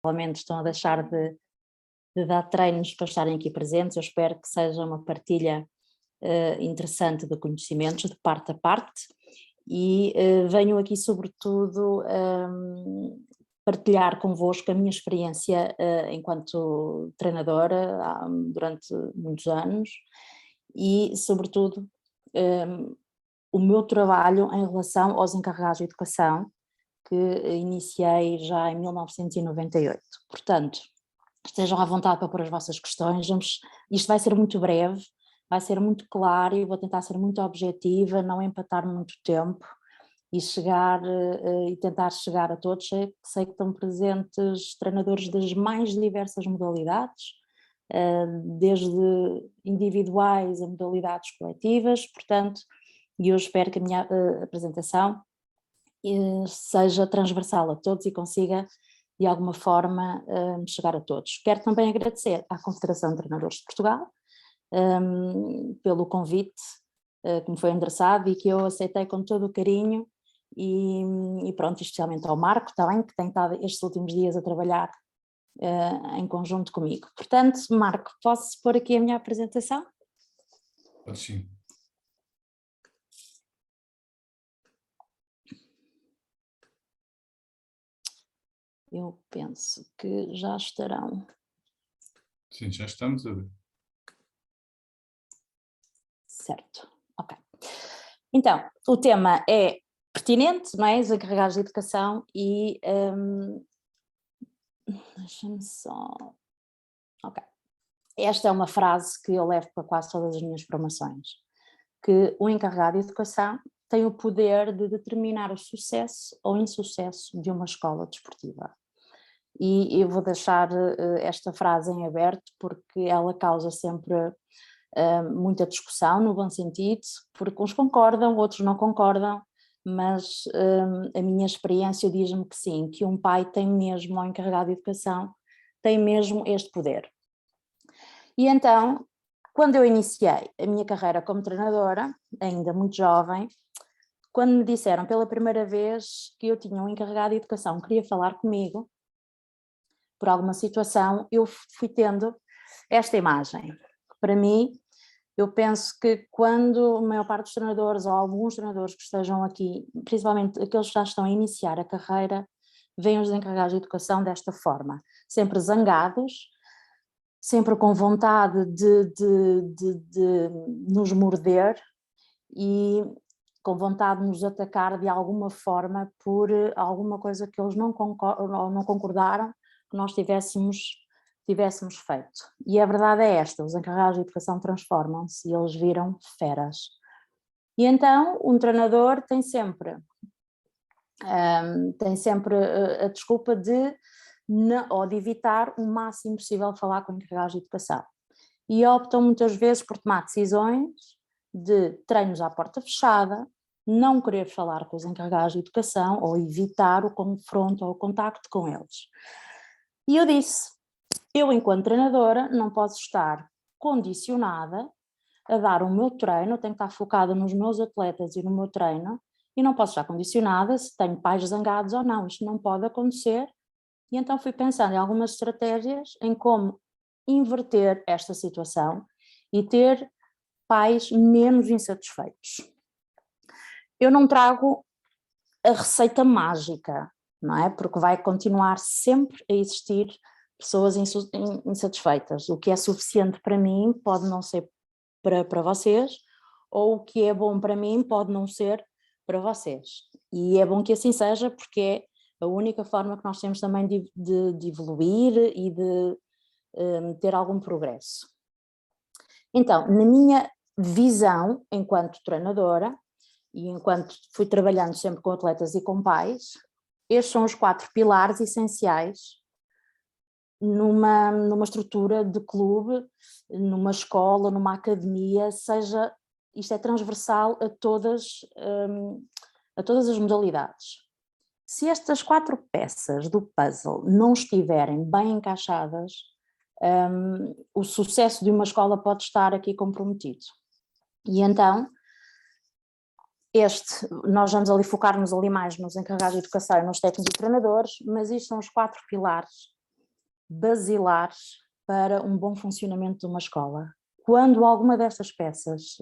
provavelmente estão a deixar de dar treinos para estarem aqui presentes. Eu espero que seja uma partilha interessante de conhecimentos de parte a parte e venho aqui sobretudo partilhar convosco a minha experiência enquanto treinadora durante muitos anos e sobretudo o meu trabalho em relação aos encarregados de educação que iniciei já em 1998. Portanto, estejam à vontade para pôr as vossas questões, isto vai ser muito breve, vai ser muito claro e vou tentar ser muito objetiva, não empatar muito tempo e tentar chegar a todos. Sei que estão presentes treinadores das mais diversas modalidades, desde individuais a modalidades coletivas, portanto, e eu espero que a minha apresentação seja transversal a todos e consiga de alguma forma chegar a todos. Quero também agradecer à Confederação de Treinadores de Portugal pelo convite que me foi endereçado e que eu aceitei com todo o carinho e pronto, especialmente ao Marco também, que tem estado estes últimos dias a trabalhar em conjunto comigo. Portanto, Marco, posso pôr aqui a minha apresentação? Pode sim. Eu penso que já estarão. Sim, já estamos a ver. Certo, ok. Então, o tema é pertinente, não é? Os encarregados de educação e... deixa-me só... Ok. Esta é uma frase que eu levo para quase todas as minhas formações, que o encarregado de educação tem o poder de determinar o sucesso ou insucesso de uma escola desportiva. E eu vou deixar esta frase em aberto porque ela causa sempre muita discussão, no bom sentido, porque uns concordam, outros não concordam, mas a minha experiência diz-me que sim, que um pai tem mesmo, ao encarregado de educação, tem mesmo este poder. E então, quando eu iniciei a minha carreira como treinadora, ainda muito jovem, quando me disseram pela primeira vez que eu tinha um encarregado de educação, queria falar comigo, por alguma situação, eu fui tendo esta imagem. Para mim, eu penso que quando a maior parte dos treinadores, ou alguns treinadores que estejam aqui, principalmente aqueles que já estão a iniciar a carreira, veem os encarregados de educação desta forma, sempre zangados, sempre com vontade de nos morder e com vontade de nos atacar de alguma forma por alguma coisa que eles não concordaram que nós tivéssemos feito. E a verdade é esta, os encarregados de educação transformam-se e eles viram feras. E então um treinador tem sempre a desculpa de evitar o máximo possível falar com encarregados de educação. E optam muitas vezes por tomar decisões de treinos à porta fechada, não querer falar com os encarregados de educação ou evitar o confronto ou o contacto com eles. E eu disse, eu enquanto treinadora não posso estar condicionada a dar o meu treino, tenho que estar focada nos meus atletas e no meu treino, e não posso estar condicionada se tenho pais zangados ou não, isto não pode acontecer. E então fui pensando em algumas estratégias em como inverter esta situação e ter pais menos insatisfeitos. Eu não trago a receita mágica, não é? Porque vai continuar sempre a existir pessoas insatisfeitas. O que é suficiente para mim pode não ser para vocês, ou o que é bom para mim pode não ser para vocês. E é bom que assim seja, porque é a única forma que nós temos também de evoluir e de ter algum progresso. Então, na minha visão, enquanto treinadora, e enquanto fui trabalhando sempre com atletas e com pais, estes são os 4 pilares essenciais numa estrutura de clube, numa escola, numa academia, seja, isto é transversal a todas as modalidades. Se estas 4 peças do puzzle não estiverem bem encaixadas, o sucesso de uma escola pode estar aqui comprometido. E então, nós vamos ali focar-nos ali mais nos encarregados de educação e nos técnicos e treinadores, mas isto são os 4 pilares basilares para um bom funcionamento de uma escola. Quando alguma destas peças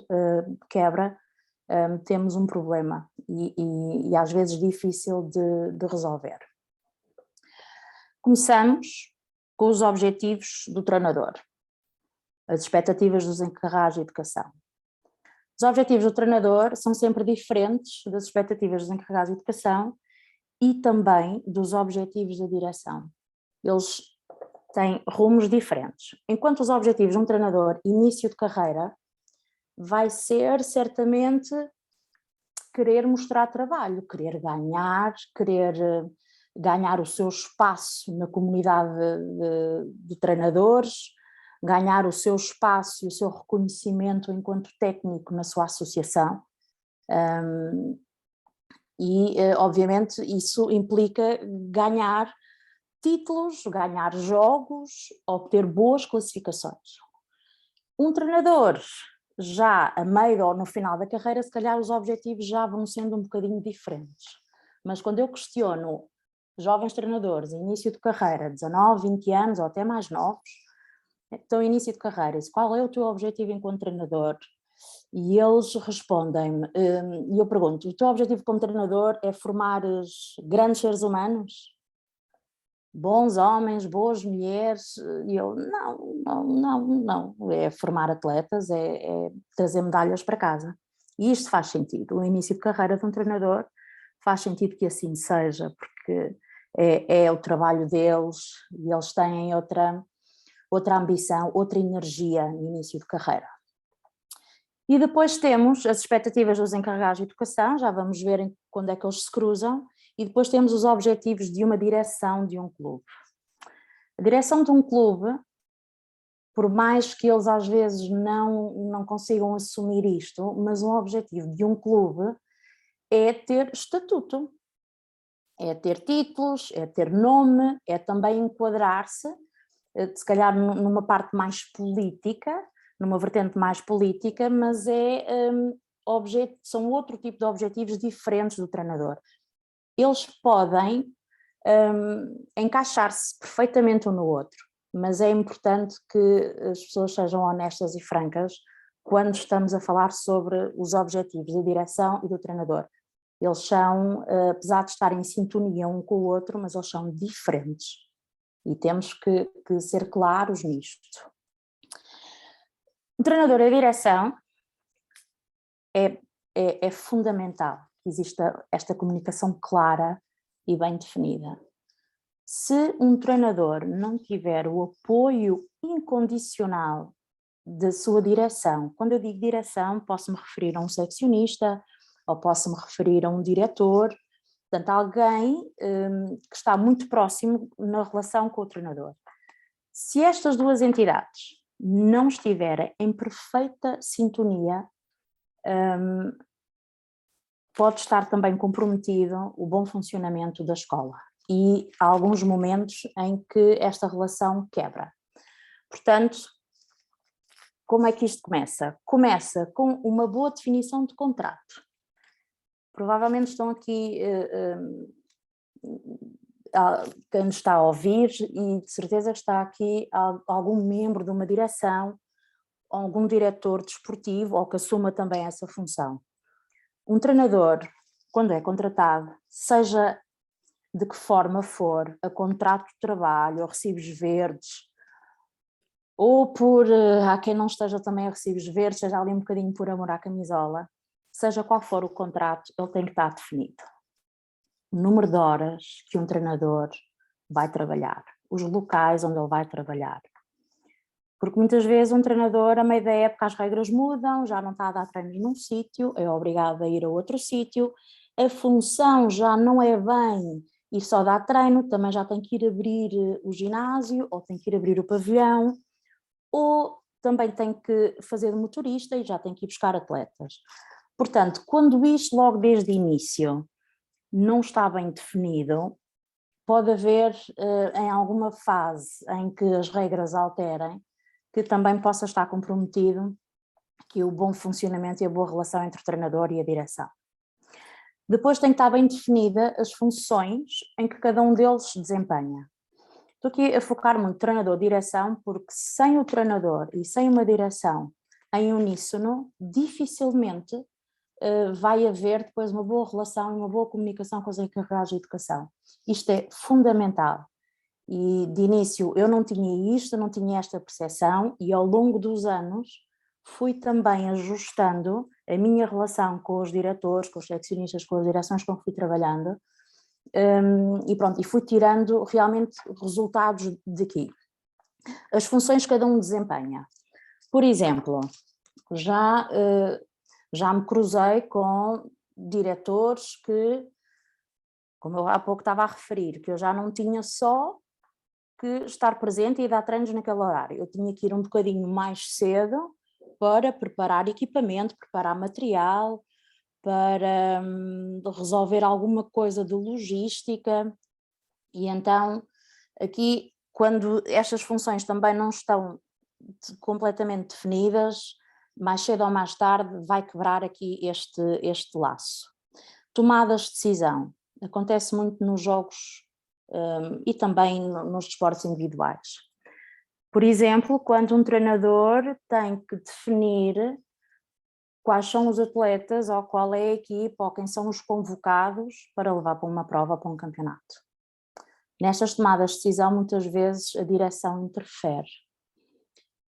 quebra, temos um problema e às vezes difícil de resolver. Começamos com os objetivos do treinador, as expectativas dos encarregados de educação. Os objetivos do treinador são sempre diferentes das expectativas dos encarregados de educação e também dos objetivos da direção. Eles têm rumos diferentes. Enquanto os objetivos de um treinador, início de carreira, vai ser certamente querer mostrar trabalho, querer ganhar o seu espaço na comunidade de treinadores, ganhar o seu espaço e o seu reconhecimento enquanto técnico na sua associação. Obviamente isso implica ganhar títulos, ganhar jogos, obter boas classificações. Um treinador, já a meio ou no final da carreira, se calhar os objetivos já vão sendo um bocadinho diferentes. Mas quando eu questiono jovens treinadores, início de carreira, 19, 20 anos ou até mais novos, então início de carreira, qual é o teu objetivo enquanto treinador? E eles respondem-me, e eu pergunto, o teu objetivo como treinador é formar grandes seres humanos? Bons homens, boas mulheres? E eu, não, é formar atletas, é trazer medalhas para casa. E isto faz sentido, o início de carreira de um treinador faz sentido que assim seja, porque é o trabalho deles e eles têm outra ambição, outra energia no início de carreira. E depois temos as expectativas dos encarregados de educação, já vamos ver quando é que eles se cruzam, e depois temos os objetivos de uma direção de um clube. A direção de um clube, por mais que eles às vezes não consigam assumir isto, mas um objetivo de um clube é ter estatuto, é ter títulos, é ter nome, é também enquadrar-se, se calhar numa parte mais política, numa vertente mais política, mas são outro tipo de objetivos diferentes do treinador. Eles podem encaixar-se perfeitamente um no outro, mas é importante que as pessoas sejam honestas e francas quando estamos a falar sobre os objetivos da direção e do treinador. Eles são, apesar de estarem em sintonia um com o outro, mas eles são diferentes e temos que ser claros nisto. O treinador e a direção é fundamental que exista esta comunicação clara e bem definida. Se um treinador não tiver o apoio incondicional da sua direção, quando eu digo direção, posso-me referir a um seccionista ou posso-me referir a um diretor, portanto, alguém que está muito próximo na relação com o treinador. Se estas duas entidades não estiverem em perfeita sintonia, pode estar também comprometido o bom funcionamento da escola e há alguns momentos em que esta relação quebra. Portanto, como é que isto começa? Começa com uma boa definição de contrato. Provavelmente estão aqui quem nos está a ouvir e de certeza que está aqui algum membro de uma direção, algum diretor desportivo ou que assuma também essa função. Um treinador, quando é contratado, seja de que forma for, a contrato de trabalho, ou recibos verdes, ou há quem não esteja também a recibos verdes, seja ali um bocadinho por amor à camisola, seja qual for o contrato, ele tem que estar definido. O número de horas que um treinador vai trabalhar, os locais onde ele vai trabalhar. Porque muitas vezes um treinador, a meio da época, as regras mudam, já não está a dar treinos num sítio, é obrigado a ir a outro sítio, a função já não é bem ir só dar treino, também já tem que ir abrir o ginásio, ou tem que ir abrir o pavilhão, ou também tem que fazer de motorista e já tem que ir buscar atletas. Portanto, quando isto logo desde o início não está bem definido, pode haver em alguma fase em que as regras alterem, que também possa estar comprometido que o bom funcionamento e a boa relação entre o treinador e a direção. Depois tem que estar bem definida as funções em que cada um deles se desempenha. Estou aqui a focar muito treinador-direção, porque sem o treinador e sem uma direção em uníssono, dificilmente vai haver depois uma boa relação e uma boa comunicação com os encarregados de educação. Isto é fundamental. E de início eu não tinha isto, não tinha esta percepção, e ao longo dos anos fui também ajustando a minha relação com os diretores, com os seccionistas, com as direções com que fui trabalhando, e pronto, e fui tirando realmente resultados daqui. As funções que cada um desempenha. Por exemplo, já me cruzei com diretores que, como eu há pouco estava a referir, que eu já não tinha só que estar presente e dar treinos naquele horário. Eu tinha que ir um bocadinho mais cedo para preparar equipamento, preparar material, para resolver alguma coisa de logística. E então, aqui, quando estas funções também não estão completamente definidas, mais cedo ou mais tarde vai quebrar aqui este laço. Tomadas de decisão. Acontece muito nos jogos e também nos desportos individuais. Por exemplo, quando um treinador tem que definir quais são os atletas ou qual é a equipa ou quem são os convocados para levar para uma prova ou para um campeonato. Nestas tomadas de decisão, muitas vezes a direção interfere,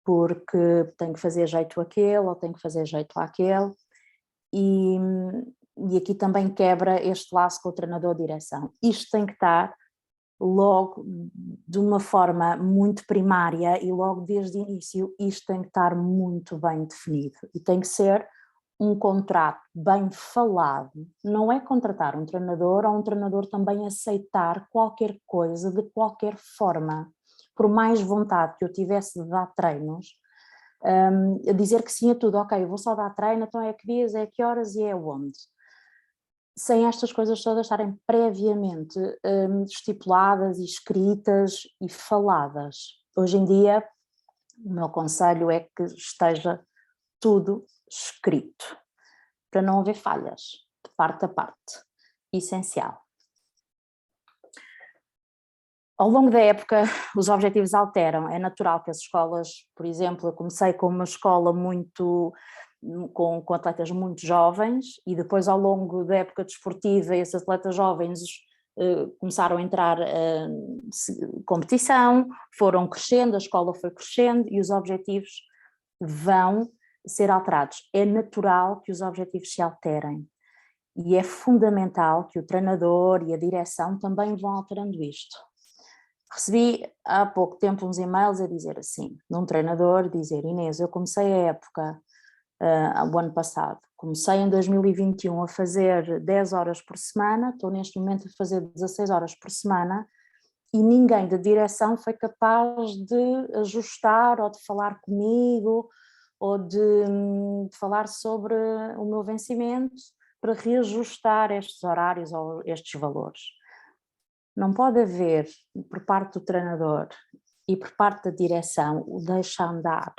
porque tem que fazer jeito àquele ou tem que fazer jeito àquele, e aqui também quebra este laço com o treinador-direção. Isto tem que estar logo de uma forma muito primária e logo desde o início isto tem que estar muito bem definido e tem que ser um contrato bem falado. Não é contratar um treinador ou um treinador também aceitar qualquer coisa de qualquer forma. Por mais vontade que eu tivesse de dar treinos, a dizer que sim a tudo, ok, eu vou só dar treino, então é a que dias, é a que horas e é onde. Sem estas coisas todas estarem previamente estipuladas, escritas e faladas. Hoje em dia, o meu conselho é que esteja tudo escrito, para não haver falhas, de parte a parte, essencial. Ao longo da época, os objetivos alteram, é natural que as escolas, por exemplo, eu comecei com uma escola com atletas muito jovens e depois ao longo da época desportiva esses atletas jovens começaram a entrar em competição, foram crescendo, a escola foi crescendo e os objetivos vão ser alterados. É natural que os objetivos se alterem e é fundamental que o treinador e a direção também vão alterando isto. Recebi há pouco tempo uns e-mails a dizer assim, de um treinador, dizer: Inês, eu comecei a época o ano passado, comecei em 2021 a fazer 10 horas por semana, estou neste momento a fazer 16 horas por semana e ninguém da direção foi capaz de ajustar ou de falar comigo ou de falar sobre o meu vencimento para reajustar estes horários ou estes valores. Não pode haver, por parte do treinador e por parte da direção, o deixa andar.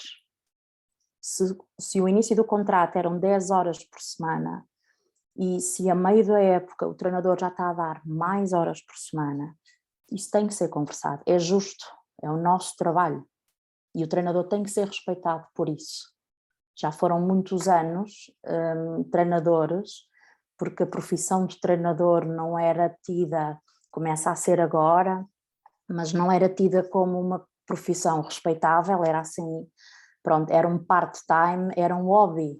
Se o início do contrato eram 10 horas por semana e se a meio da época o treinador já está a dar mais horas por semana, isso tem que ser conversado, é justo, é o nosso trabalho e o treinador tem que ser respeitado por isso. Já foram muitos anos treinadores, porque a profissão de treinador não era tida, começa a ser agora, mas não era tida como uma profissão respeitável, era assim, pronto, era um part-time, era um hobby.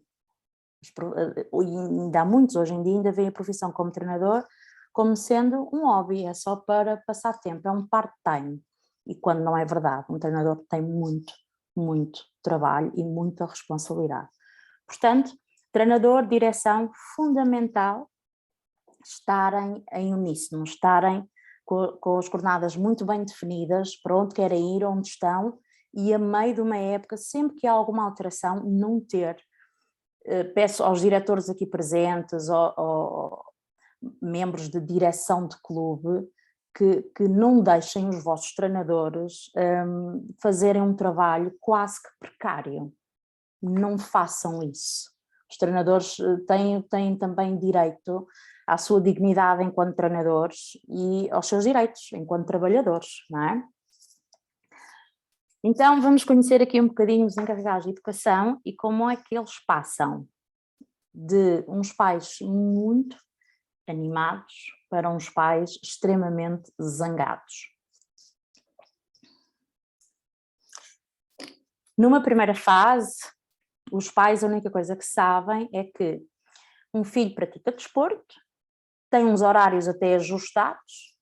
E ainda há muitos, hoje em dia ainda veem a profissão como treinador como sendo um hobby, é só para passar tempo, é um part-time. E quando não é verdade, um treinador tem muito, muito trabalho e muita responsabilidade. Portanto, treinador, direção, fundamental estarem em uníssono, estarem com as coordenadas muito bem definidas, para onde querem ir, onde estão, e a meio de uma época, sempre que há alguma alteração, não ter, peço aos diretores aqui presentes, ou membros de direção de clube, que não deixem os vossos treinadores fazerem um trabalho quase que precário. Não façam isso. Os treinadores têm também direito à sua dignidade enquanto treinadores e aos seus direitos enquanto trabalhadores, não é? Então vamos conhecer aqui um bocadinho os encarregados de educação e como é que eles passam de uns pais muito animados para uns pais extremamente zangados. Numa primeira fase, os pais a única coisa que sabem é que um filho pratica desporto, tem uns horários até ajustados,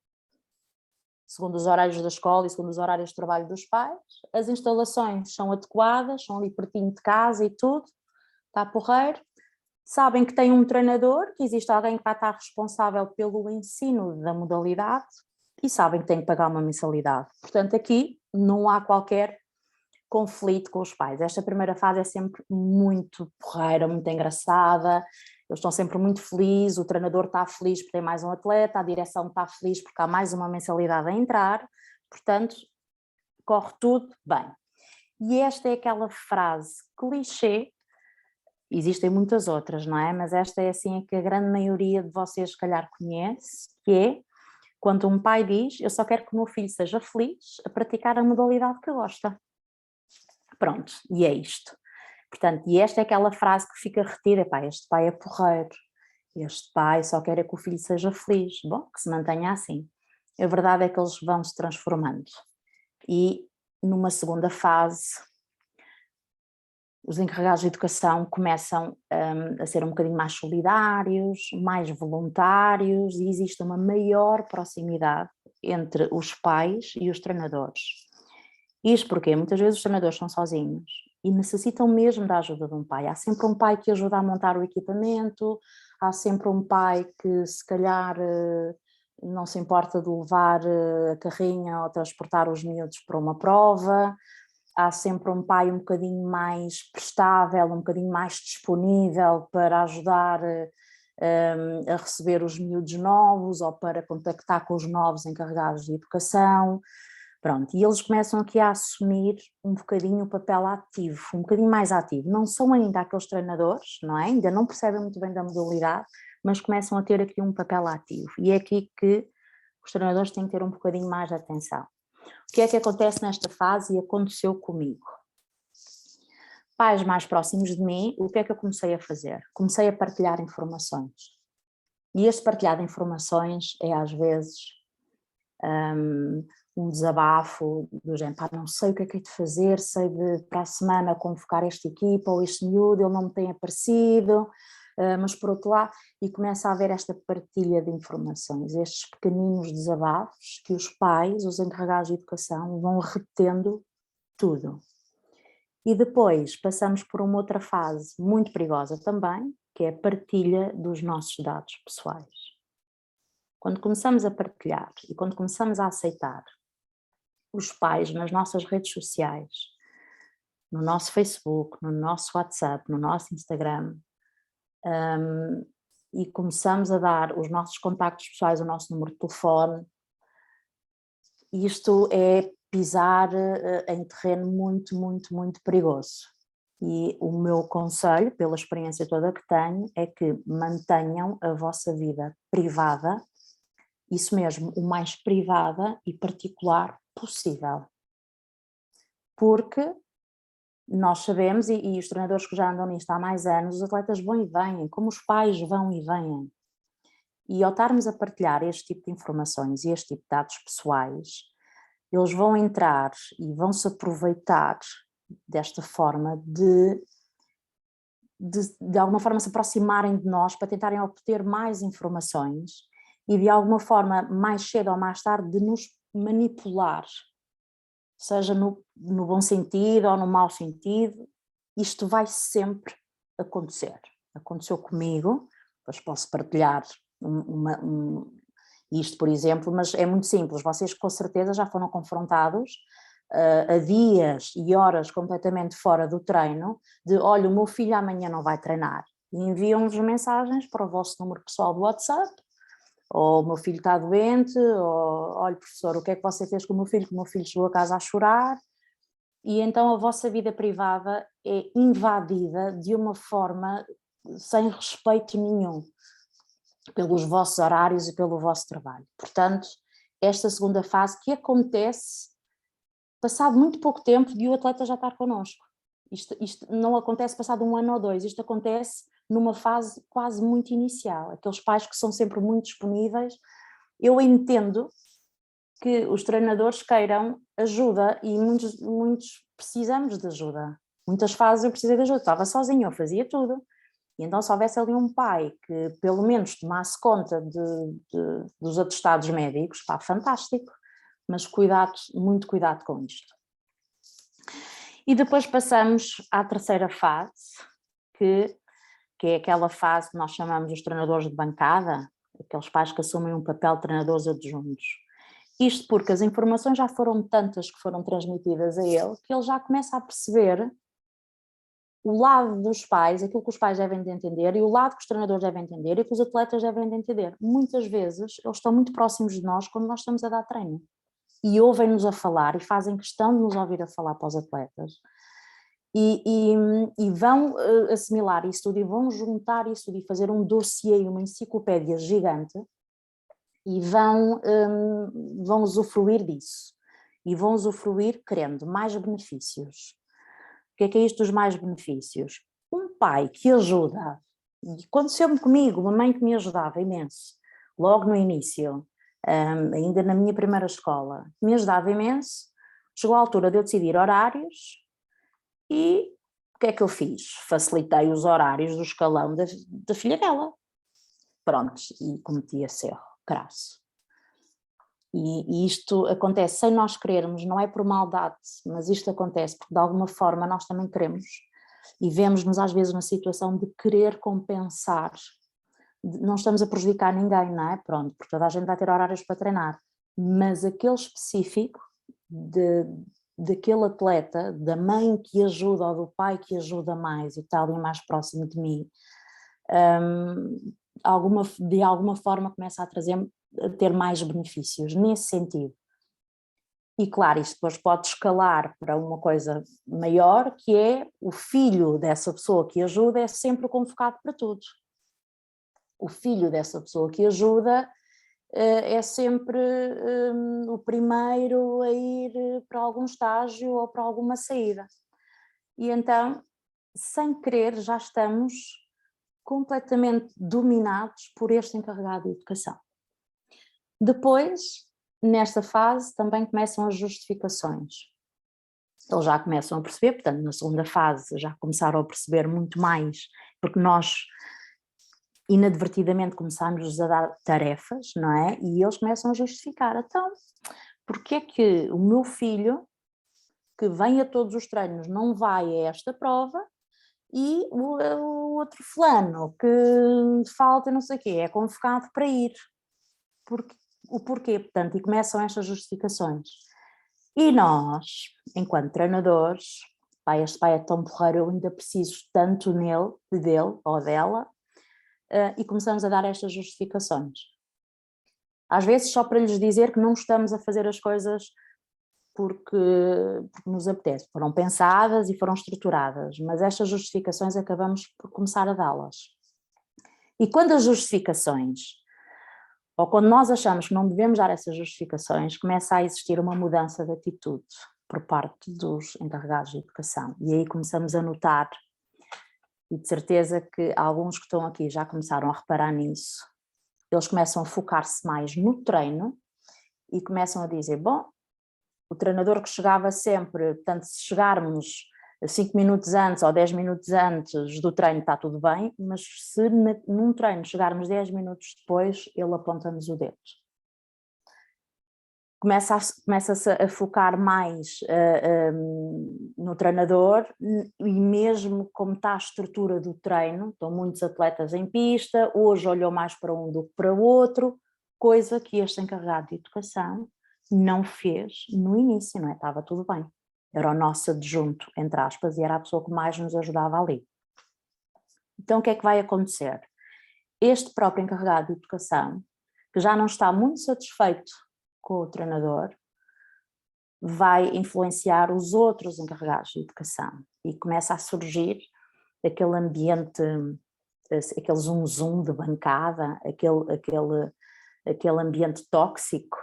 segundo os horários da escola e segundo os horários de trabalho dos pais, as instalações são adequadas, são ali pertinho de casa e tudo, está porreiro, sabem que tem um treinador, que existe alguém que vai estar responsável pelo ensino da modalidade e sabem que têm que pagar uma mensalidade. Portanto, aqui não há qualquer conflito com os pais. Esta primeira fase é sempre muito porreira, muito engraçada, eles estão sempre muito felizes, o treinador está feliz porque tem mais um atleta, a direção está feliz porque há mais uma mensalidade a entrar, portanto, corre tudo bem. E esta é aquela frase clichê, existem muitas outras, não é? Mas esta é assim a que a grande maioria de vocês se calhar conhece, que é quando um pai diz: eu só quero que o meu filho seja feliz a praticar a modalidade que gosta. Pronto, e é isto. Portanto, e esta é aquela frase que fica retida: pá, este pai é porreiro, este pai só quer é que o filho seja feliz. Bom, que se mantenha assim. A verdade é que eles vão se transformando. E numa segunda fase, os encarregados de educação começam a ser um bocadinho mais solidários, mais voluntários e existe uma maior proximidade entre os pais e os treinadores. Isto porque muitas vezes os treinadores são sozinhos e necessitam mesmo da ajuda de um pai. Há sempre um pai que ajuda a montar o equipamento, há sempre um pai que se calhar não se importa de levar a carrinha ou transportar os miúdos para uma prova, há sempre um pai um bocadinho mais prestável, um bocadinho mais disponível para ajudar a receber os miúdos novos ou para contactar com os novos encarregados de educação. Pronto, e eles começam aqui a assumir um bocadinho o papel ativo, um bocadinho mais ativo. Não são ainda aqueles treinadores, não é? Ainda não percebem muito bem da modalidade, mas começam a ter aqui um papel ativo. E é aqui que os treinadores têm que ter um bocadinho mais de atenção. O que é que acontece nesta fase e aconteceu comigo? Pais mais próximos de mim, o que é que eu comecei a fazer? Comecei a partilhar informações. E este partilhar de informações é às vezes um desabafo do género: pá, não sei o que é de fazer, sei de para a semana convocar esta equipa ou este miúdo, ele não me tem aparecido, mas por outro lado, e começa a haver esta partilha de informações, estes pequeninos desabafos que os pais, os encarregados de educação, vão retendo tudo. E depois passamos por uma outra fase muito perigosa também, que é a partilha dos nossos dados pessoais. Quando começamos a partilhar e quando começamos a aceitar os pais nas nossas redes sociais, no nosso Facebook, no nosso WhatsApp, no nosso Instagram, e começamos a dar os nossos contactos pessoais, o nosso número de telefone, isto é pisar em terreno muito, muito, muito perigoso. E o meu conselho, pela experiência toda que tenho, é que mantenham a vossa vida privada, isso mesmo, o mais privada e particular possível. Porque nós sabemos, e os treinadores que já andam nisto há mais anos, os atletas vão e vêm, como os pais vão e vêm. E ao estarmos a partilhar este tipo de informações e este tipo de dados pessoais, eles vão entrar e vão se aproveitar desta forma de alguma forma se aproximarem de nós para tentarem obter mais informações e de alguma forma, mais cedo ou mais tarde, de nos manipular, seja no bom sentido ou no mau sentido. Isto vai sempre acontecer. Aconteceu comigo, depois posso partilhar isto, por exemplo, mas é muito simples, vocês com certeza já foram confrontados a dias e horas completamente fora do treino, de olha, o meu filho amanhã não vai treinar, e enviam-vos mensagens para o vosso número pessoal do WhatsApp, ou o meu filho está doente, ou olha professor, o que é que você fez com o meu filho? Que o meu filho chegou a casa a chorar. E então a vossa vida privada é invadida de uma forma sem respeito nenhum pelos vossos horários e pelo vosso trabalho. Portanto, esta segunda fase que acontece passado muito pouco tempo de o atleta já estar connosco. Isto não acontece passado 1 ano ou 2, isto acontece numa fase quase muito inicial. Aqueles pais que são sempre muito disponíveis, eu entendo que os treinadores queiram ajuda e muitos precisamos de ajuda. Muitas fases eu precisei de ajuda, estava sozinha, eu fazia tudo. E então se houvesse ali um pai que pelo menos tomasse conta dos atestados médicos, pá, fantástico. Mas cuidado, muito cuidado com isto. E depois passamos à terceira fase, que é aquela fase que nós chamamos os treinadores de bancada, aqueles pais que assumem um papel de treinadores adjuntos. Isto porque as informações já foram tantas que foram transmitidas a ele, que ele já começa a perceber o lado dos pais, aquilo que os pais devem de entender, e o lado que os treinadores devem entender e que os atletas devem de entender. Muitas vezes eles estão muito próximos de nós quando nós estamos a dar treino. E ouvem-nos a falar e fazem questão de nos ouvir a falar para os atletas. E vão assimilar isso tudo e vão juntar isso tudo e fazer um dossiê, uma enciclopédia gigante e vão usufruir disso. E vão usufruir querendo mais benefícios. O que é isto dos mais benefícios? Um pai que ajuda, e aconteceu-me comigo, uma mãe que me ajudava imenso, logo no início, ainda na minha primeira escola, me ajudava imenso, chegou a altura de eu decidir horários e o que é que eu fiz? Facilitei os horários do escalão da filha dela. Pronto, e cometi esse erro crasso. E isto acontece sem nós querermos, não é por maldade, mas isto acontece porque de alguma forma nós também queremos e vemos-nos às vezes na situação de querer compensar. Não estamos a prejudicar ninguém, não é? Pronto, porque toda a gente vai ter horários para treinar, mas aquele específico daquele atleta, da mãe que ajuda ou do pai que ajuda mais e está ali mais próximo de mim, de alguma forma começa a ter mais benefícios nesse sentido. E claro, isto depois pode escalar para uma coisa maior, que é o filho dessa pessoa que ajuda é sempre convocado para tudo. O filho dessa pessoa que ajuda é sempre o primeiro a ir para algum estágio ou para alguma saída. E então, sem querer, já estamos completamente dominados por este encarregado de educação. Depois, nesta fase, também começam as justificações. Eles já começam a perceber, portanto, na segunda fase já começaram a perceber muito mais, porque nós inadvertidamente começámos a dar tarefas, não é? E eles começam a justificar. Então, porque é que o meu filho, que vem a todos os treinos, não vai a esta prova e o outro fulano que falta não sei o quê, é convocado para ir? O porquê, portanto, e começam estas justificações. E nós, enquanto treinadores, este pai é tão porreiro, eu ainda preciso tanto dele ou dela, e começamos a dar estas justificações. Às vezes só para lhes dizer que não estamos a fazer as coisas porque nos apetece, foram pensadas e foram estruturadas, mas estas justificações acabamos por começar a dá-las. E quando as justificações, ou quando nós achamos que não devemos dar essas justificações, começa a existir uma mudança de atitude por parte dos encarregados de educação. E aí começamos a notar, e de certeza que alguns que estão aqui já começaram a reparar nisso, eles começam a focar-se mais no treino e começam a dizer, bom, o treinador que chegava sempre, portanto, se chegarmos 5 minutos antes ou 10 minutos antes do treino está tudo bem, mas se num treino chegarmos 10 minutos depois, ele aponta-nos o dedo. Começa-se a focar mais no treinador e mesmo como está a estrutura do treino, estão muitos atletas em pista, hoje olhou mais para um do que para o outro, coisa que este encarregado de educação não fez no início, não é? Estava tudo bem. Era o nosso adjunto, entre aspas, e era a pessoa que mais nos ajudava ali. Então o que é que vai acontecer? Este próprio encarregado de educação, que já não está muito satisfeito com o treinador, vai influenciar os outros encarregados de educação e começa a surgir aquele ambiente, aquele zum-zum de bancada, aquele ambiente tóxico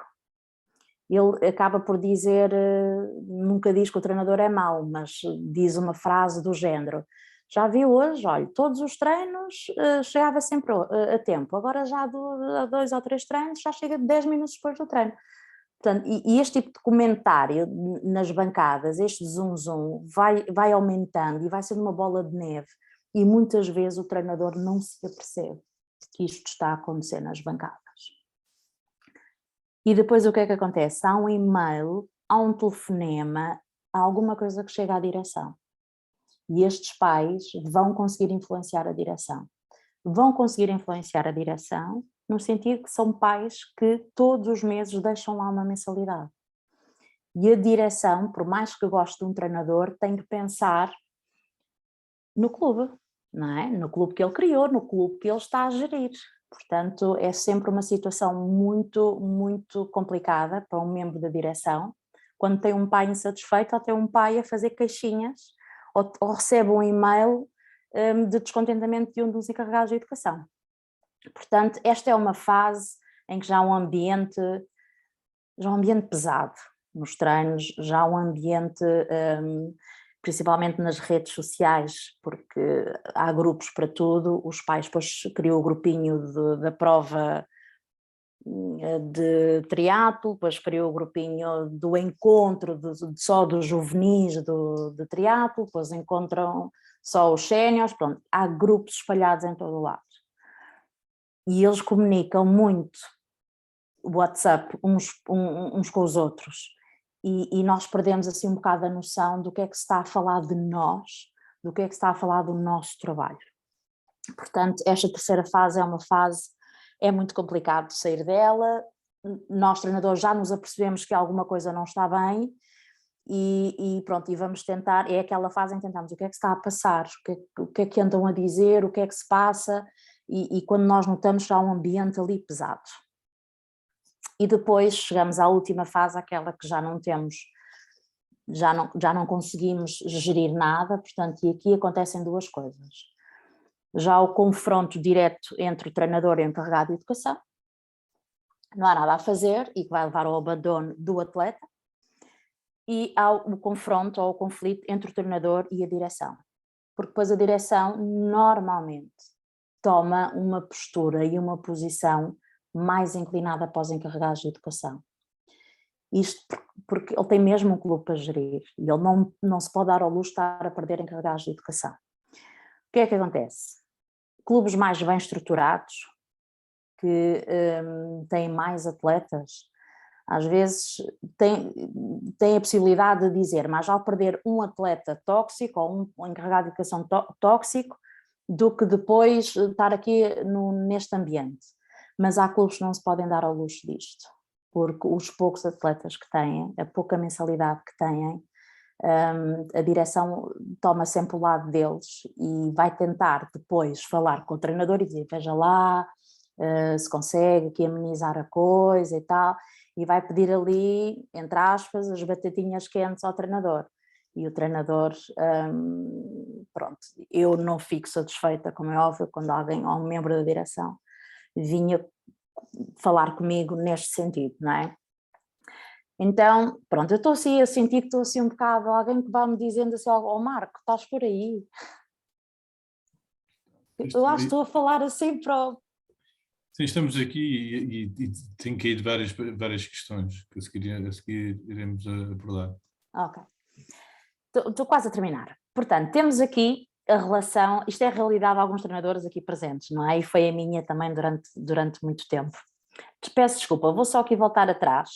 ele acaba por dizer, nunca diz que o treinador é mau, mas diz uma frase do género: já viu hoje, olha, todos os treinos chegava sempre a tempo, agora já há 2 ou 3 treinos já chega 10 minutos depois do treino. Portanto, e este tipo de comentário nas bancadas, este zoom vai aumentando e vai sendo uma bola de neve, e muitas vezes o treinador não se apercebe que isto está a acontecer nas bancadas. E depois o que é que acontece? Há um e-mail, há um telefonema, há alguma coisa que chega à direção. E estes pais vão conseguir influenciar a direção. Vão conseguir influenciar a direção no sentido que são pais que todos os meses deixam lá uma mensalidade. E a direção, por mais que goste de um treinador, tem que pensar no clube, não é? No clube que ele criou, no clube que ele está a gerir. Portanto, é sempre uma situação muito, muito complicada para um membro da direção, quando tem um pai insatisfeito ou tem um pai a fazer queixinhas ou recebe um e-mail de descontentamento de um dos encarregados de educação. Portanto, esta é uma fase em que já há um ambiente pesado nos treinos, já há um ambiente, principalmente nas redes sociais, porque há grupos para tudo. Os pais depois criam o grupinho da prova de triatlo, depois criou o grupinho do encontro só dos juvenis de triatlo, depois encontram só os séniores, pronto, há grupos espalhados em todo o lado. E eles comunicam muito WhatsApp uns com os outros, e nós perdemos assim um bocado a noção do que é que se está a falar de nós, do que é que se está a falar do nosso trabalho. Portanto, esta terceira fase é uma fase, é muito complicado sair dela. Nós treinadores já nos apercebemos que alguma coisa não está bem e pronto, e vamos tentar, é aquela fase em que tentamos o que é que está a passar, o que é que andam a dizer, o que é que se passa, e quando nós notamos que há um ambiente ali pesado. E depois chegamos à última fase, aquela que já não temos, já não conseguimos gerir nada, portanto, e aqui acontecem duas coisas. Já o confronto direto entre o treinador e o encarregado de educação, não há nada a fazer e que vai levar ao abandono do atleta, e há o confronto ou o conflito entre o treinador e a direção, porque depois a direção normalmente toma uma postura e uma posição mais inclinada para os encarregados de educação. Isto porque ele tem mesmo um clube para gerir e ele não se pode dar ao luxo de estar a perder encarregados de educação. O que é que acontece? Clubes mais bem estruturados, que têm mais atletas, às vezes têm a possibilidade de dizer, mas ao perder um atleta tóxico ou um encarregado de educação tóxico, do que depois estar aqui neste ambiente. Mas há clubes que não se podem dar ao luxo disto, porque os poucos atletas que têm, a pouca mensalidade que têm, a direção toma sempre o lado deles e vai tentar depois falar com o treinador e dizer, veja lá, se consegue aqui amenizar a coisa e tal, e vai pedir ali, entre aspas, as batatinhas quentes ao treinador. E o treinador, pronto, eu não fico satisfeita, como é óbvio, quando alguém, ou um membro da direção, vinha falar comigo neste sentido, não é? Então, pronto, eu estou assim a sentir que estou assim um bocado, alguém que vai-me dizendo assim, ó Marco, estás por aí? Eu acho que estou a falar assim para o... Sim, estamos aqui e tem caído várias questões que a seguir iremos abordar. Ok. Estou quase a terminar. Portanto, temos aqui a relação, isto é a realidade de alguns treinadores aqui presentes, não é? E foi a minha também durante muito tempo. Peço desculpa, vou só aqui voltar atrás.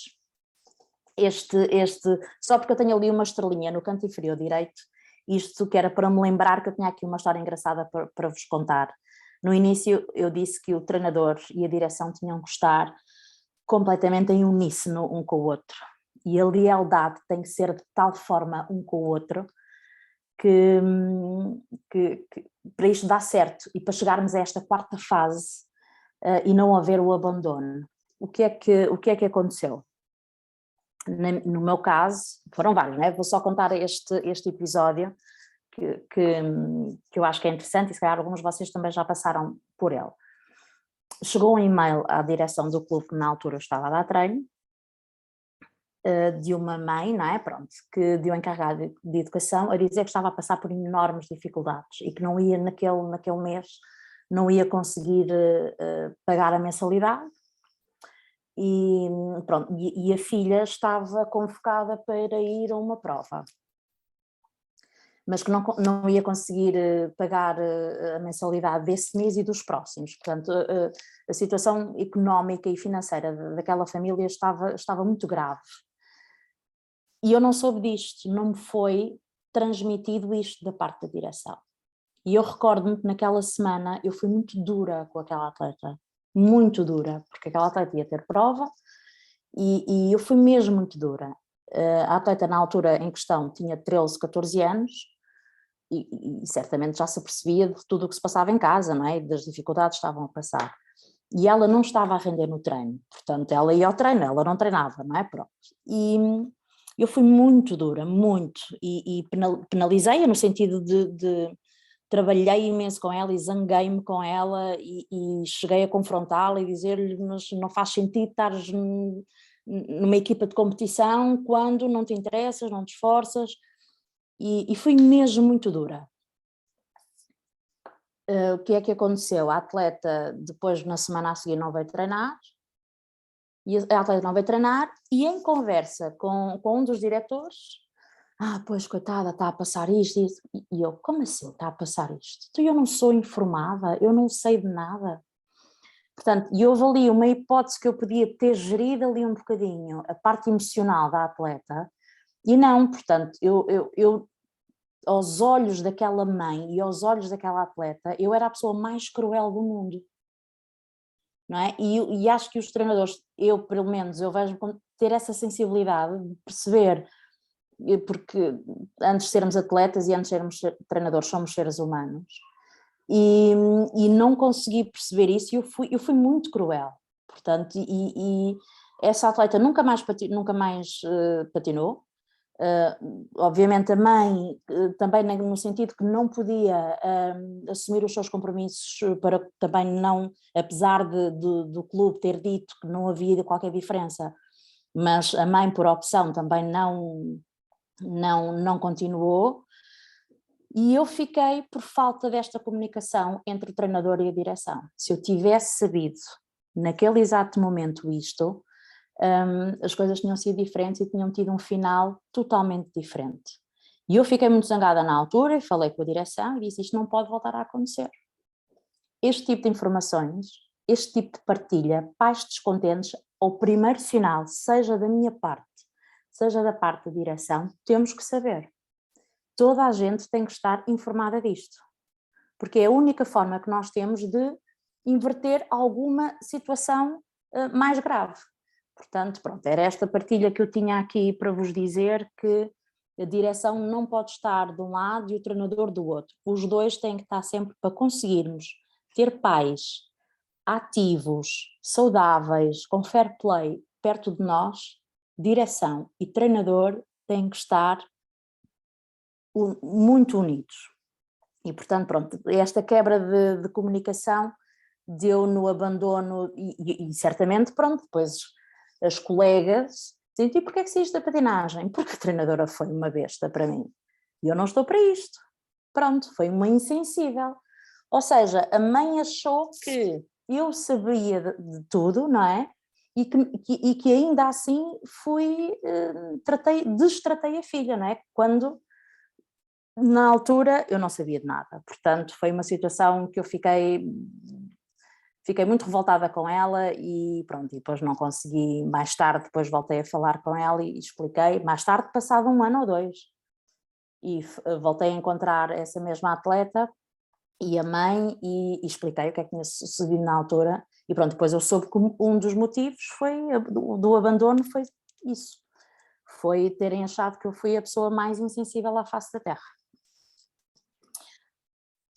Só porque eu tenho ali uma estrelinha no canto inferior direito, isto que era para me lembrar que eu tinha aqui uma história engraçada para vos contar. No início eu disse que o treinador e a direção tinham que estar completamente em uníssono um com o outro, e a lealdade tem que ser de tal forma um com o outro que para isto dar certo e para chegarmos a esta quarta fase e não haver o abandono. O que é que aconteceu? No meu caso, foram vários, não é? Vou só contar este episódio que eu acho que é interessante e se calhar alguns de vocês também já passaram por ele. Chegou um e-mail à direção do clube que na altura eu estava a dar treino de uma mãe, não é? Pronto, que de um encarregado de educação a dizer que estava a passar por enormes dificuldades e que não ia naquele mês, não ia conseguir pagar a mensalidade. E, pronto, e a filha estava convocada para ir a uma prova, mas que não ia conseguir pagar a mensalidade desse mês e dos próximos. Portanto, a situação económica e financeira daquela família estava muito grave. E eu não soube disto, não me foi transmitido isto da parte da direção. E eu recordo-me que naquela semana eu fui muito dura com aquela atleta, muito dura, porque aquela atleta ia ter prova e eu fui mesmo muito dura. A atleta na altura em questão tinha 13, 14 anos e certamente já se apercebia de tudo o que se passava em casa, não é? Das dificuldades que estavam a passar. E ela não estava a render no treino, portanto ela ia ao treino, ela não treinava, não é? Pronto. E eu fui muito dura, muito, e penalizei-a no sentido de trabalhei imenso com ela e zanguei-me com ela e cheguei a confrontá-la e dizer-lhe, mas não faz sentido estares numa equipa de competição quando não te interessas, não te esforças, e fui mesmo muito dura. O que é que aconteceu? A atleta depois na semana a seguir não veio treinar, e a atleta não veio treinar e em conversa com um dos diretores, pois coitada, está a passar isto, e eu, como assim está a passar isto? Então eu não sou informada, eu não sei de nada. Portanto, e houve ali uma hipótese que eu podia ter gerido ali um bocadinho, a parte emocional da atleta, e não, portanto, eu aos olhos daquela mãe e aos olhos daquela atleta, eu era a pessoa mais cruel do mundo. Não é? E acho que os treinadores, eu pelo menos, eu vejo ter essa sensibilidade de perceber, porque antes de sermos atletas e antes de sermos treinadores somos seres humanos, e não consegui perceber isso, e eu fui muito cruel, portanto, e essa atleta nunca mais patinou. Obviamente a mãe também no sentido que não podia assumir os seus compromissos para também não, apesar do clube ter dito que não havia qualquer diferença, mas a mãe por opção também não continuou, e eu fiquei por falta desta comunicação entre o treinador e a direção. Se eu tivesse sabido naquele exato momento isto, as coisas tinham sido diferentes e tinham tido um final totalmente diferente. E eu fiquei muito zangada na altura e falei com a direção e disse, isto não pode voltar a acontecer. Este tipo de informações, este tipo de partilha, pais descontentes, ao primeiro sinal, seja da minha parte, seja da parte da direção, temos que saber. Toda a gente tem que estar informada disto, porque é a única forma que nós temos de inverter alguma situação mais grave. Portanto, pronto, era esta partilha que eu tinha aqui para vos dizer, que a direção não pode estar de um lado e o treinador do outro. Os dois têm que estar sempre para conseguirmos ter pais ativos, saudáveis, com fair play perto de nós. Direção e treinador têm que estar muito unidos. E, portanto, pronto, esta quebra de comunicação deu no abandono e certamente, pronto, depois as colegas dizem, e porquê é que saíste da patinagem? Porque a treinadora foi uma besta para mim. E eu não estou para isto. Pronto, foi uma insensível. Ou seja, a mãe achou que eu sabia de tudo, não é? E que ainda assim destratei a filha, não é? Quando na altura eu não sabia de nada. Portanto, foi uma situação que eu fiquei muito revoltada com ela e pronto, e depois não consegui, mais tarde depois voltei a falar com ela e expliquei, mais tarde passado 1 ano ou 2, e voltei a encontrar essa mesma atleta e a mãe e expliquei o que é que tinha sucedido na altura e pronto, depois eu soube que um dos motivos do abandono foi isso, foi terem achado que eu fui a pessoa mais insensível à face da terra.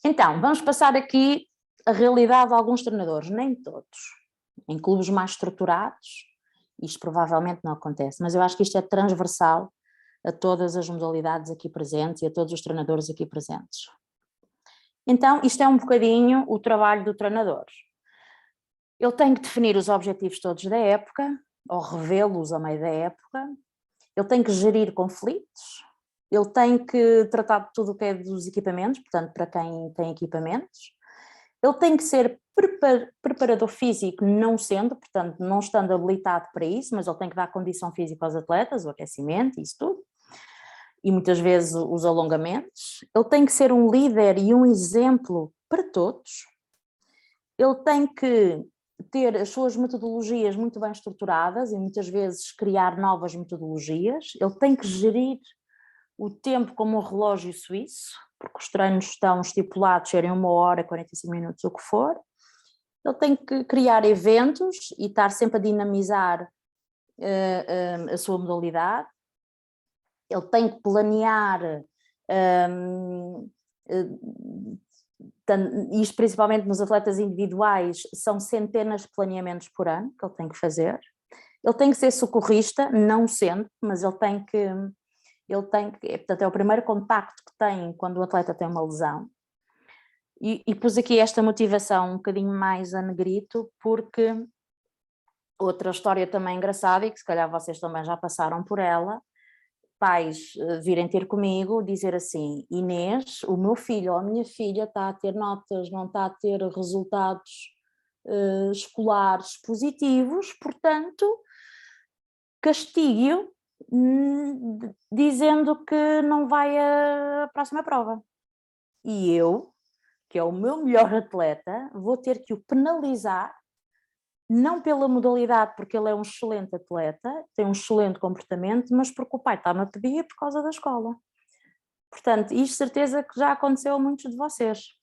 Então, vamos passar aqui a realidade de alguns treinadores, nem todos. Em clubes mais estruturados, isto provavelmente não acontece, mas eu acho que isto é transversal a todas as modalidades aqui presentes e a todos os treinadores aqui presentes. Então, isto é um bocadinho o trabalho do treinador. Ele tem que definir os objetivos todos da época, ou revê-los a meio da época, ele tem que gerir conflitos, ele tem que tratar de tudo o que é dos equipamentos, portanto, para quem tem equipamentos, ele tem que ser preparador físico, não sendo, portanto, não estando habilitado para isso, mas ele tem que dar condição física aos atletas, o aquecimento, isso tudo, e muitas vezes os alongamentos. Ele tem que ser um líder e um exemplo para todos. Ele tem que ter as suas metodologias muito bem estruturadas e muitas vezes criar novas metodologias. Ele tem que gerir o tempo como um relógio suíço, porque os treinos estão estipulados, serem 1 hora, 45 minutos, o que for. Ele tem que criar eventos e estar sempre a dinamizar a sua modalidade. Ele tem que planear, isto principalmente nos atletas individuais, são centenas de planeamentos por ano que ele tem que fazer. Ele tem que ser socorrista, não sendo, mas ele tem que, portanto, é o primeiro contacto que tem quando o atleta tem uma lesão. E pus aqui esta motivação um bocadinho mais a negrito, porque outra história também engraçada, e que se calhar vocês também já passaram por ela, pais virem ter comigo, dizer assim: Inês, o meu filho ou a minha filha está a ter notas, não está a ter resultados escolares positivos, portanto, castigue-o dizendo que não vai à próxima prova. E eu, que é o meu melhor atleta, vou ter que o penalizar, não pela modalidade, porque ele é um excelente atleta, tem um excelente comportamento, mas porque o pai está-me a pedir por causa da escola. Portanto, isto certeza que já aconteceu a muitos de vocês.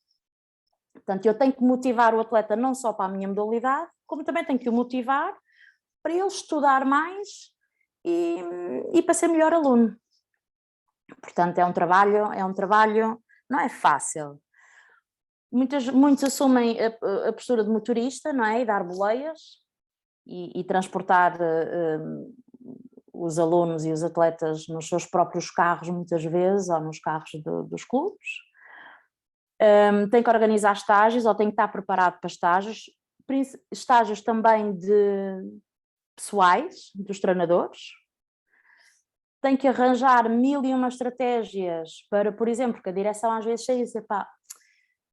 Portanto, eu tenho que motivar o atleta não só para a minha modalidade, como também tenho que o motivar para ele estudar mais e para ser melhor aluno. Portanto, é um trabalho, não é fácil. Muitos assumem a postura de motorista, não é? E dar boleias e transportar os alunos e os atletas nos seus próprios carros, muitas vezes, ou nos carros dos clubes. Tem que organizar estágios, ou tem que estar preparado para estágios também de pessoais, dos treinadores. Tem que arranjar 1001 estratégias para, por exemplo, porque a direção às vezes chega e diz: pá,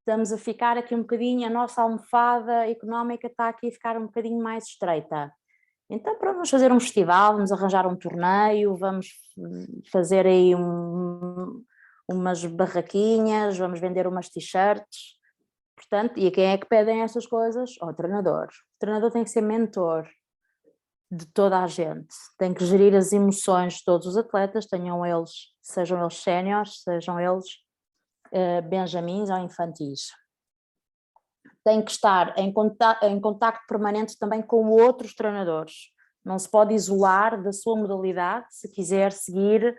estamos a ficar aqui um bocadinho, a nossa almofada económica está aqui a ficar um bocadinho mais estreita. Então, pronto, vamos fazer um festival, vamos arranjar um torneio, vamos fazer aí umas barraquinhas, vamos vender umas t-shirts. Portanto, e a quem é que pedem essas coisas? Ao treinador. O treinador tem que ser mentor de toda a gente, tem que gerir as emoções de todos os atletas, sejam eles séniores, sejam eles benjamins ou infantis. Tem que estar em contacto permanente também com outros treinadores. Não se pode isolar da sua modalidade se quiser seguir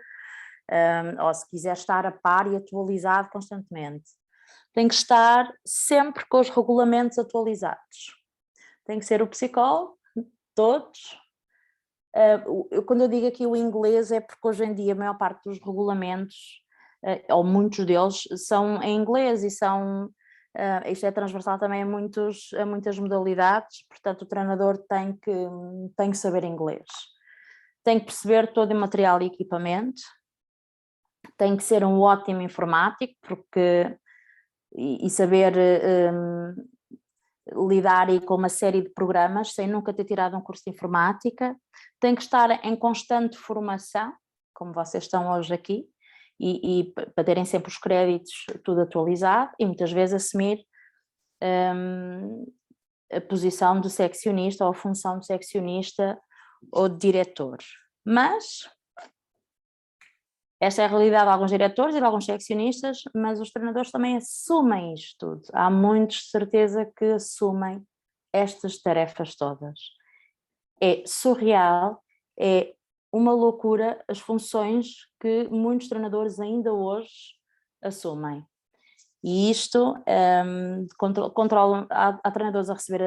ou se quiser estar a par e atualizado constantemente. Tem que estar sempre com os regulamentos atualizados. Tem que ser o psicólogo, todos. Quando eu digo aqui o inglês é porque hoje em dia a maior parte dos regulamentos, ou muitos deles, são em inglês e são... isto é transversal também a muitas modalidades, portanto o treinador tem que saber inglês, tem que perceber todo o material e equipamento, tem que ser um ótimo informático e saber lidar aí com uma série de programas sem nunca ter tirado um curso de informática, tem que estar em constante formação, como vocês estão hoje aqui, e para terem sempre os créditos tudo atualizado e muitas vezes assumir a posição de seccionista ou a função de seccionista ou de diretor. Mas esta é a realidade de alguns diretores e de alguns seccionistas, mas os treinadores também assumem isto tudo. Há muitos de certeza que assumem estas tarefas todas. É surreal, é uma loucura as funções que muitos treinadores ainda hoje assumem. E isto controla, há treinadores a receber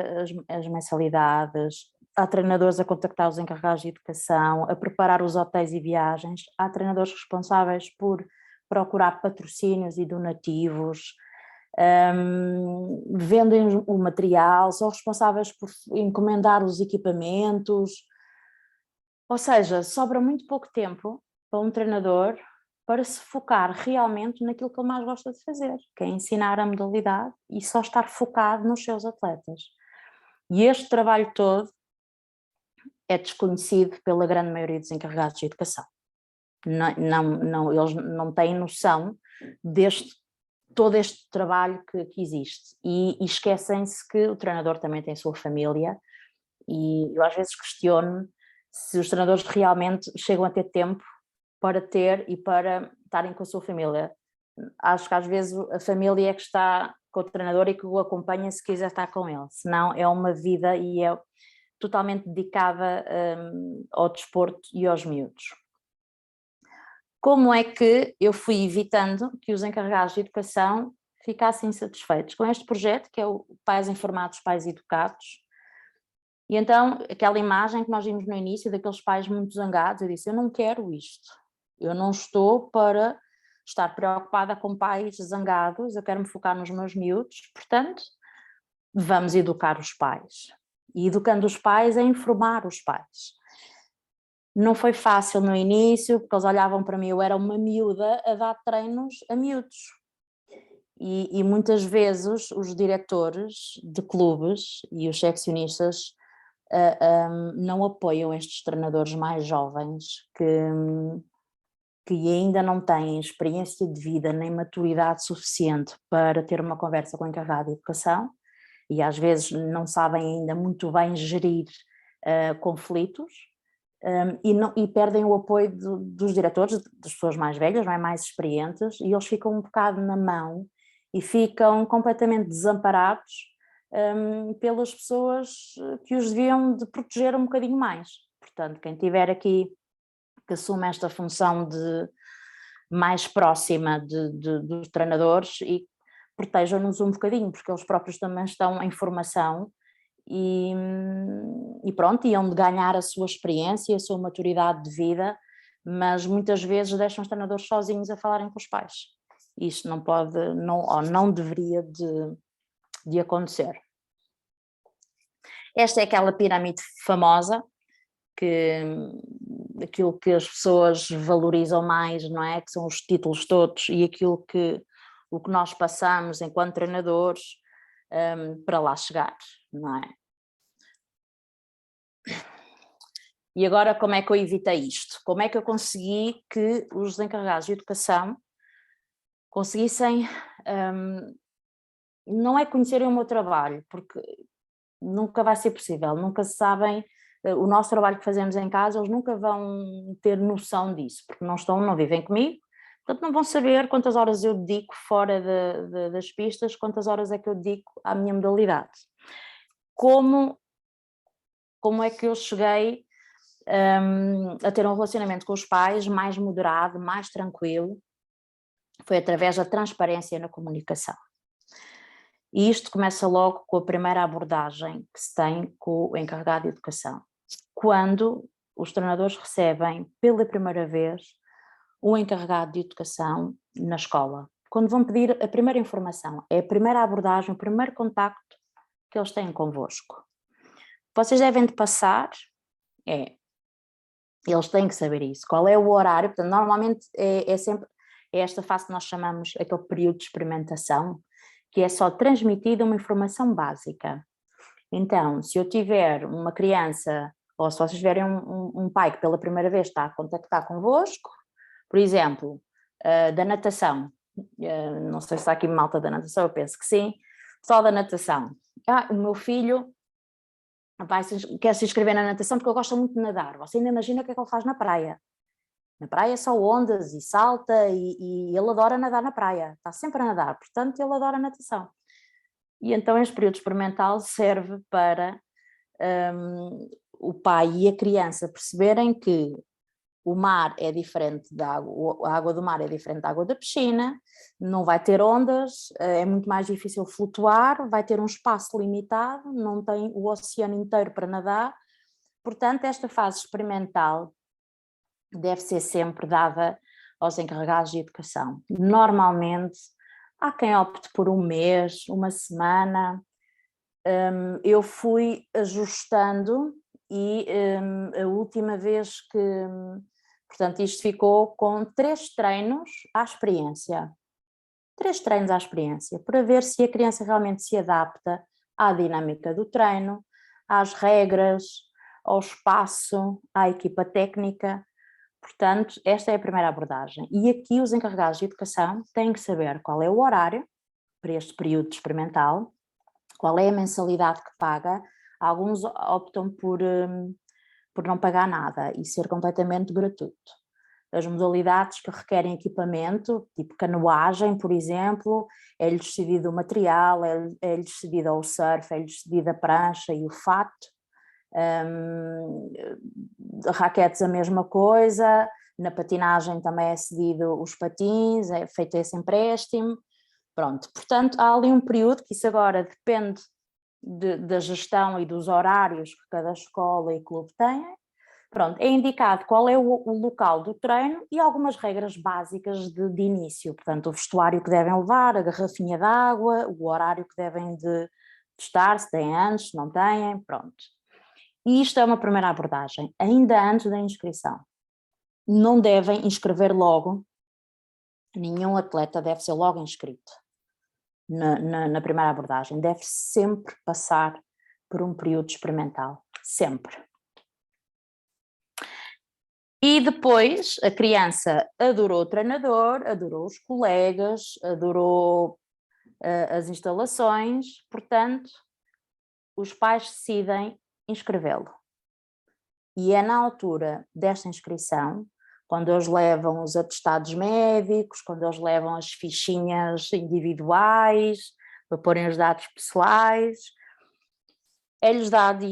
as mensalidades, há treinadores a contactar os encarregados de educação, a preparar os hotéis e viagens, há treinadores responsáveis por procurar patrocínios e donativos, vendem o material, são responsáveis por encomendar os equipamentos. Ou seja, sobra muito pouco tempo para um treinador para se focar realmente naquilo que ele mais gosta de fazer, que é ensinar a modalidade e só estar focado nos seus atletas. E este trabalho todo é desconhecido pela grande maioria dos encarregados de educação. Eles não têm noção todo este trabalho que existe e esquecem-se que o treinador também tem a sua família, e eu às vezes questiono se os treinadores realmente chegam a ter tempo para ter e para estarem com a sua família. Acho que às vezes a família é que está com o treinador e que o acompanha se quiser estar com ele, senão é uma vida e é totalmente dedicada ao desporto e aos miúdos. Como é que eu fui evitando que os encarregados de educação ficassem insatisfeitos com este projeto, que é o Pais Informados, Pais Educados? E então, aquela imagem que nós vimos no início, daqueles pais muito zangados, eu disse, eu não quero isto, eu não estou para estar preocupada com pais zangados, eu quero me focar nos meus miúdos, portanto, vamos educar os pais. E educando os pais é informar os pais. Não foi fácil no início, porque eles olhavam para mim, eu era uma miúda a dar treinos a miúdos. E muitas vezes os diretores de clubes e os seccionistas não apoiam estes treinadores mais jovens que ainda não têm experiência de vida nem maturidade suficiente para ter uma conversa com o encarregado de educação e às vezes não sabem ainda muito bem gerir conflitos. E perdem o apoio dos diretores, das pessoas mais velhas, não é? Mais experientes, e eles ficam um bocado na mão e ficam completamente desamparados pelas pessoas que os deviam de proteger um bocadinho mais. Portanto, quem tiver aqui que assume esta função de mais próxima dos treinadores e protejam-nos um bocadinho, porque eles próprios também estão em formação e pronto, iam de ganhar a sua experiência, a sua maturidade de vida, mas muitas vezes deixam os treinadores sozinhos a falarem com os pais. Isto não pode, não deveria de acontecer. Esta é aquela pirâmide famosa, aquilo que as pessoas valorizam mais, não é? Que são os títulos todos e o que nós passamos enquanto treinadores para lá chegar, não é? E agora como é que eu evitei isto? Como é que eu consegui que os encarregados de educação conseguissem, não é conhecerem o meu trabalho, porque nunca vai ser possível, nunca sabem, o nosso trabalho que fazemos em casa, eles nunca vão ter noção disso, porque não vivem comigo, portanto não vão saber quantas horas eu dedico fora das pistas, quantas horas é que eu dedico à minha modalidade. Como é que eu cheguei a ter um relacionamento com os pais mais moderado, mais tranquilo? Foi através da transparência na comunicação. E isto começa logo com a primeira abordagem que se tem com o encarregado de educação. Quando os treinadores recebem pela primeira vez um encarregado de educação na escola, quando vão pedir a primeira informação, é a primeira abordagem, o primeiro contacto que eles têm convosco. Vocês devem de passar, eles têm que saber isso, qual é o horário, portanto, normalmente é sempre esta fase que nós chamamos aquele período de experimentação, que é só transmitida uma informação básica. Então, se eu tiver uma criança, ou se vocês tiverem um pai que pela primeira vez está a contactar convosco, por exemplo, da natação, não sei se está aqui malta da natação, eu penso que sim, só da natação. O meu filho quer se inscrever na natação porque ele gosta muito de nadar. Você ainda imagina o que é que ele faz na praia? Na praia é só ondas e salta e ele adora nadar na praia, está sempre a nadar, portanto ele adora a natação. E então este período experimental serve para o pai e a criança perceberem que o mar é diferente da água, a água do mar é diferente da água da piscina, não vai ter ondas, é muito mais difícil flutuar, vai ter um espaço limitado, não tem o oceano inteiro para nadar, portanto esta fase experimental deve ser sempre dada aos encarregados de educação. Normalmente, há quem opte por um mês, uma semana. Eu fui ajustando e a última vez que, portanto, isto ficou com 3 treinos à experiência. 3 treinos à experiência, para ver se a criança realmente se adapta à dinâmica do treino, às regras, ao espaço, à equipa técnica. Portanto, esta é a primeira abordagem. E aqui os encarregados de educação têm que saber qual é o horário para este período experimental, qual é a mensalidade que paga. Alguns optam por não pagar nada e ser completamente gratuito. As modalidades que requerem equipamento, tipo canoagem, por exemplo, é-lhes cedido o material, é-lhes cedido o surf, é-lhes cedido a prancha e o fato. Raquetes a mesma coisa, na patinagem também é cedido os patins, é feito esse empréstimo. Pronto, portanto, há ali um período que isso agora depende da gestão e dos horários que cada escola e clube têm. Pronto, é indicado qual é o local do treino e algumas regras básicas de início, portanto, o vestuário que devem levar, a garrafinha de água, o horário que devem de estar, se têm antes, se não têm, pronto. E isto é uma primeira abordagem, ainda antes da inscrição. Não devem inscrever logo, nenhum atleta deve ser logo inscrito na primeira abordagem, deve sempre passar por um período experimental, sempre. E depois a criança adorou o treinador, adorou os colegas, adorou as instalações, portanto, os pais decidem inscrevê-lo. E é na altura desta inscrição, quando eles levam os atestados médicos, quando eles levam as fichinhas individuais, para porem os dados pessoais, é-lhes dado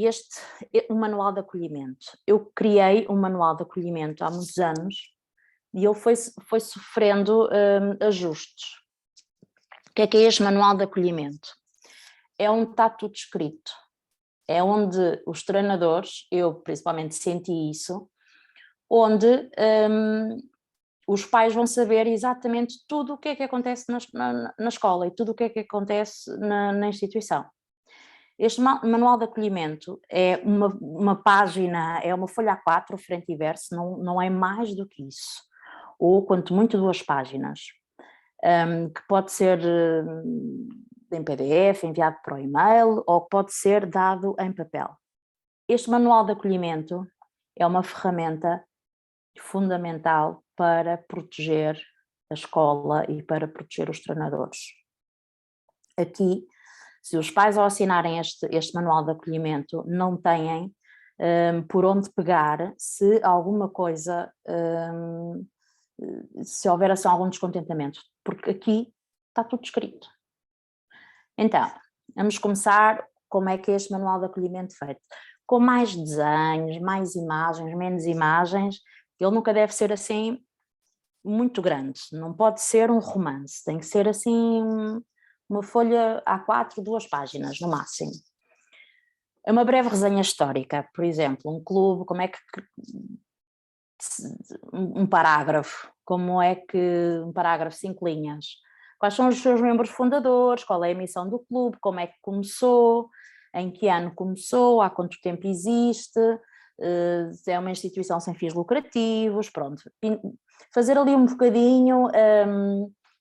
um manual de acolhimento. Eu criei um manual de acolhimento há muitos anos e ele foi sofrendo ajustes. O que é este manual de acolhimento? É onde está tudo escrito. É onde os treinadores, eu principalmente senti isso, onde os pais vão saber exatamente tudo o que é que acontece na escola e tudo o que é que acontece na instituição. Este manual de acolhimento é uma página, é uma folha A4, frente e verso, não é mais do que isso, ou quanto muito 2 páginas, que pode ser em PDF, enviado para o e-mail, ou pode ser dado em papel. Este manual de acolhimento é uma ferramenta fundamental para proteger a escola e para proteger os treinadores. Aqui, se os pais ao assinarem este manual de acolhimento não têm por onde pegar se alguma coisa, se houver assim algum descontentamento, porque aqui está tudo escrito. Então, vamos começar como é que é este manual de acolhimento feito. Com mais desenhos, mais imagens, menos imagens, ele nunca deve ser assim muito grande, não pode ser um romance, tem que ser assim uma folha A4, 2 páginas no máximo. É uma breve resenha histórica, por exemplo, um clube, como é que um parágrafo, como é que um parágrafo 5 linhas, quais são os seus membros fundadores, qual é a missão do clube, como é que começou, em que ano começou, há quanto tempo existe, é uma instituição sem fins lucrativos, pronto, fazer ali um bocadinho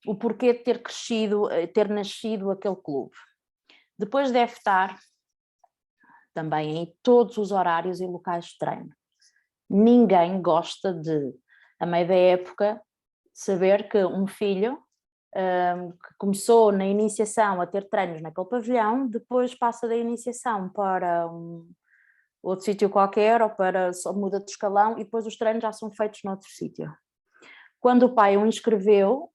o porquê de ter crescido, ter nascido aquele clube. Depois deve estar também em todos os horários e locais de treino. Ninguém gosta de, a meio da época, saber que um filho que começou na iniciação a ter treinos naquele pavilhão, depois passa da iniciação para outro sítio qualquer, ou só muda de escalão, e depois os treinos já são feitos noutro sítio. Quando o pai o inscreveu,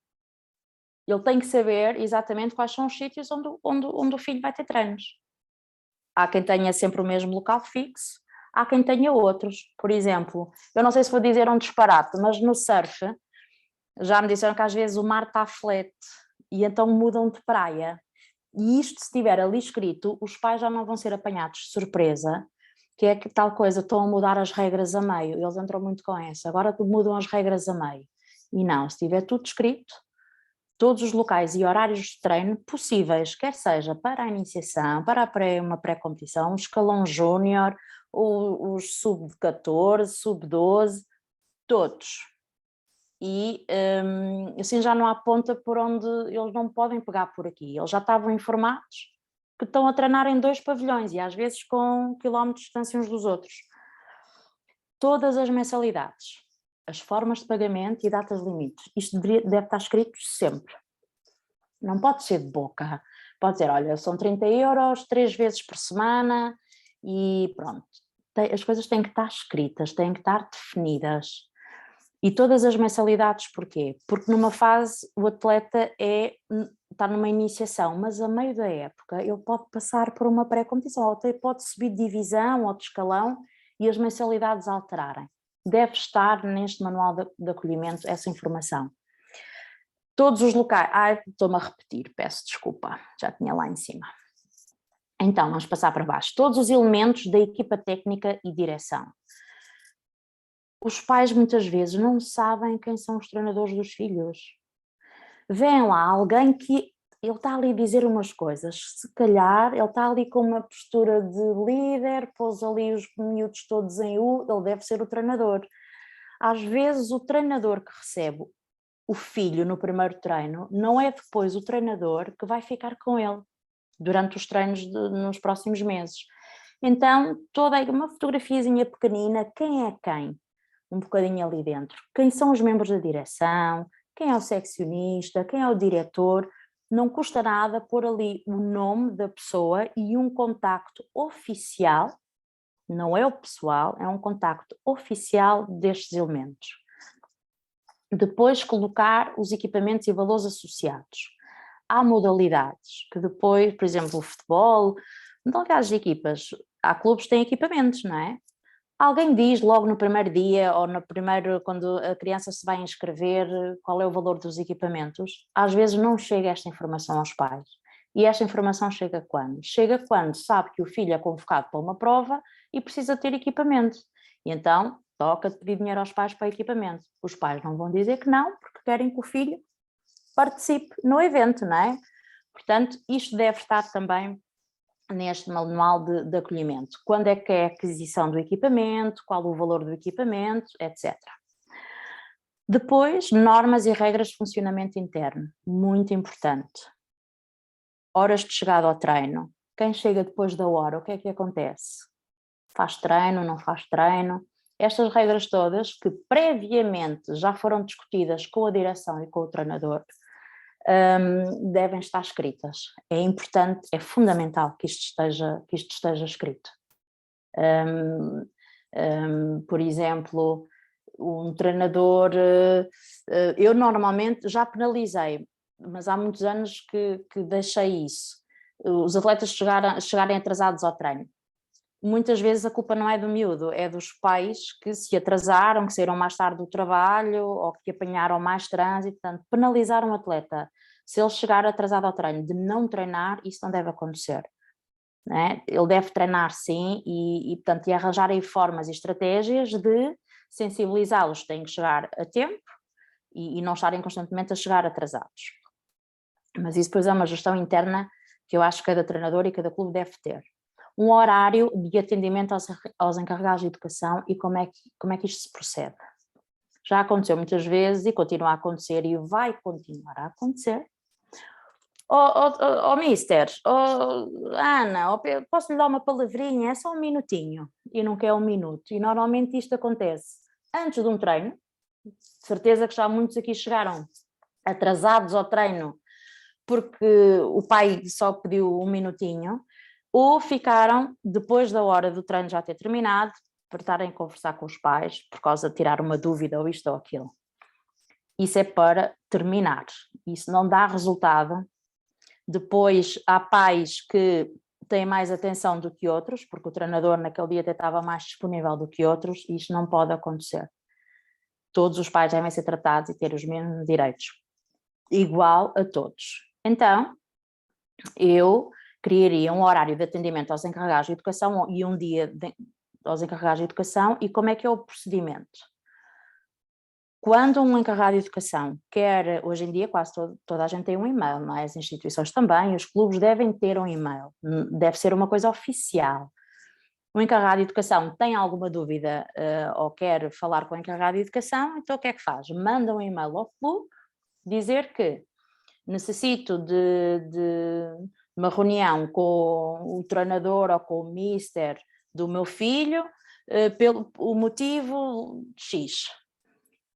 ele tem que saber exatamente quais são os sítios onde o filho vai ter treinos. Há quem tenha sempre o mesmo local fixo, há quem tenha outros. Por exemplo, eu não sei se vou dizer um disparate, mas no surf já me disseram que às vezes o mar está flat e então mudam de praia. E isto, se estiver ali escrito, os pais já não vão ser apanhados de surpresa, que é que tal coisa, estão a mudar as regras a meio. Eles entram muito com essa, agora mudam as regras a meio. E não, se estiver tudo escrito, todos os locais e horários de treino possíveis, quer seja para a iniciação, para uma pré-competição, um escalão júnior os sub-14, sub-12, todos. E assim já não há ponta por onde eles não podem pegar por aqui. Eles já estavam informados que estão a treinar em 2 pavilhões e às vezes com quilómetros de distância uns dos outros. Todas as mensalidades, as formas de pagamento e datas limites, isto deve estar escrito sempre. Não pode ser de boca. Pode dizer, olha, são 30 euros, 3 vezes por semana e pronto. As coisas têm que estar escritas, têm que estar definidas. E todas as mensalidades, porquê? Porque numa fase o atleta está numa iniciação, mas a meio da época ele pode passar por uma pré-competição, ou até pode subir de divisão ou de escalão e as mensalidades alterarem. Deve estar neste manual de acolhimento essa informação. Todos os locais... estou-me a repetir, peço desculpa, já tinha lá em cima. Então, vamos passar para baixo. Todos os elementos da equipa técnica e direção. Os pais muitas vezes não sabem quem são os treinadores dos filhos. Vêm lá alguém que ele está ali a dizer umas coisas, se calhar ele está ali com uma postura de líder, pôs ali os miúdos todos em U, ele deve ser o treinador. Às vezes o treinador que recebe o filho no primeiro treino não é depois o treinador que vai ficar com ele durante os treinos nos próximos meses. Então, toda uma fotografiazinha pequenina, quem é quem? Um bocadinho ali dentro. Quem são os membros da direção? Quem é o seccionista? Quem é o diretor? Não custa nada pôr ali o nome da pessoa e um contacto oficial, não é o pessoal, é um contacto oficial destes elementos. Depois colocar os equipamentos e valores associados. Há modalidades que depois, por exemplo, o futebol, modalidades de equipas, há clubes que têm equipamentos, não é? Alguém diz logo no primeiro dia ou no primeiro, quando a criança se vai inscrever, qual é o valor dos equipamentos? Às vezes não chega esta informação aos pais. E esta informação chega quando? Chega quando sabe que o filho é convocado para uma prova e precisa ter equipamento. E então toca de pedir dinheiro aos pais para equipamento. Os pais não vão dizer que não, porque querem que o filho participe no evento, não é? Portanto, isto deve estar também neste manual de acolhimento. Quando é que é a aquisição do equipamento, qual o valor do equipamento, etc. Depois, normas e regras de funcionamento interno, muito importante. Horas de chegada ao treino. Quem chega depois da hora, o que é que acontece? Faz treino, não faz treino? Estas regras todas, que previamente já foram discutidas com a direção e com o treinador, devem estar escritas. É importante, é fundamental que isto esteja escrito. Por exemplo, um treinador, eu normalmente já penalizei, mas há muitos anos que deixei isso. Os atletas chegarem atrasados ao treino. Muitas vezes a culpa não é do miúdo, é dos pais que se atrasaram, que saíram mais tarde do trabalho ou que apanharam mais trânsito, portanto, penalizar um atleta. Se ele chegar atrasado ao treino de não treinar, isso não deve acontecer. Né? Ele deve treinar sim portanto, arranjar aí formas e estratégias de sensibilizá-los, têm que chegar a tempo e não estarem constantemente a chegar atrasados. Mas isso depois é uma gestão interna que eu acho que cada treinador e cada clube deve ter. Um horário de atendimento aos encarregados de educação e como é que isto se procede. Já aconteceu muitas vezes e continua a acontecer e vai continuar a acontecer. Mister, Ana, posso lhe dar uma palavrinha? É só um minutinho. E não quer um minuto. E normalmente isto acontece antes de um treino. De certeza que já muitos aqui chegaram atrasados ao treino porque o pai só pediu um minutinho, ou ficaram depois da hora do treino já ter terminado para estarem a conversar com os pais por causa de tirar uma dúvida ou isto ou aquilo. Isso é para terminar. Isso não dá resultado. Depois há pais que têm mais atenção do que outros, porque o treinador naquele dia até estava mais disponível do que outros, e isto não pode acontecer. Todos os pais devem ser tratados e ter os mesmos direitos, igual a todos. Então, eu criaria um horário de atendimento aos encarregados de educação e um dia aos encarregados de educação. E como é que é o procedimento? Quando um encarregado de educação quer, hoje em dia quase toda a gente tem um e-mail, não é? As instituições também, os clubes devem ter um e-mail, deve ser uma coisa oficial. O encarregado de educação tem alguma dúvida ou quer falar com o encarregado de educação, então o que é que faz? Manda um e-mail ao clube dizer que necessito de uma reunião com o treinador ou com o mister do meu filho pelo o motivo X.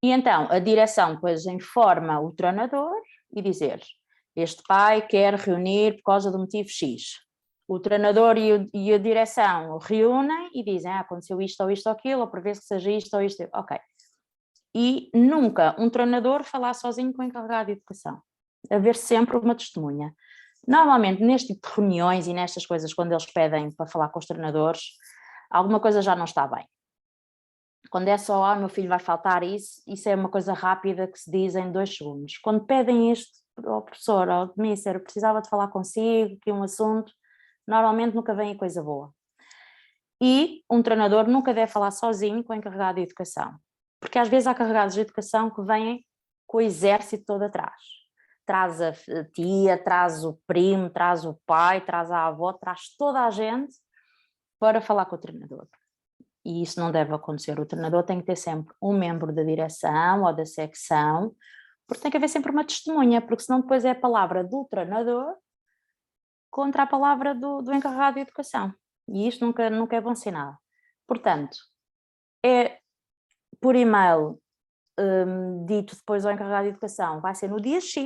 E então a direção depois informa o treinador e dizer: este pai quer reunir por causa do motivo X. O treinador e a direção reúnem e dizem: aconteceu isto ou isto ou aquilo, ou prevê-se que seja isto ou isto. Ok. E nunca um treinador falar sozinho com o encarregado de educação. Haver sempre uma testemunha. Normalmente, neste tipo de reuniões e nestas coisas, quando eles pedem para falar com os treinadores, alguma coisa já não está bem. Quando é só, meu filho vai faltar isso é uma coisa rápida que se diz em 2 segundos. Quando pedem isto ao professor, ao mister, precisava de falar consigo, que um assunto, normalmente nunca vem coisa boa. E um treinador nunca deve falar sozinho com o encarregado de educação, porque às vezes há encarregados de educação que vêm com o exército todo atrás. Traz a tia, traz o primo, traz o pai, traz a avó, traz toda a gente para falar com o treinador. E isso não deve acontecer. O treinador tem que ter sempre um membro da direção ou da secção, porque tem que haver sempre uma testemunha, porque senão depois é a palavra do treinador contra a palavra do encarregado de educação. E isto nunca é bom sinal. Portanto, é por e-mail dito depois ao encarregado de educação, vai ser no dia X,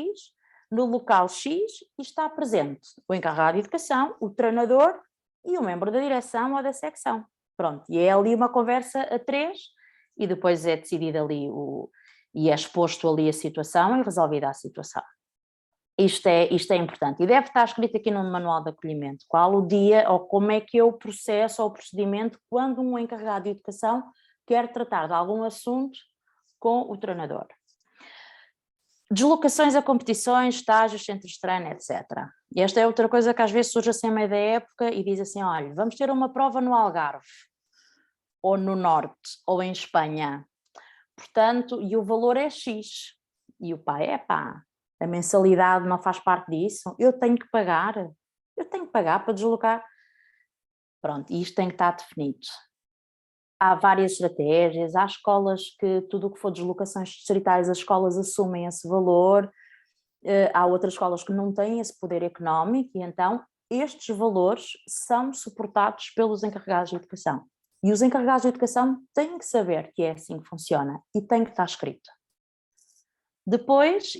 no local X, e está presente o encarregado de educação, o treinador e o membro da direção ou da secção. Pronto, e é ali uma conversa a 3 e depois é decidida ali e é exposto ali a situação e resolvida a situação. Isto é importante e deve estar escrito aqui no manual de acolhimento, qual o dia ou como é que é o processo ou o procedimento quando um encarregado de educação quer tratar de algum assunto com o treinador. Deslocações a competições, estágios, centros de treino, etc. E esta é outra coisa que às vezes surge assim a meio da época e diz assim, olha, vamos ter uma prova no Algarve, ou no Norte, ou em Espanha, portanto, e o valor é X. E o pai, a mensalidade não faz parte disso, eu tenho que pagar para deslocar. Pronto, isto tem que estar definido. Há várias estratégias, há escolas que tudo o que for deslocações distritais, as escolas assumem esse valor, há outras escolas que não têm esse poder económico e então estes valores são suportados pelos encarregados de educação. E os encarregados de educação têm que saber que é assim que funciona e tem que estar escrito. Depois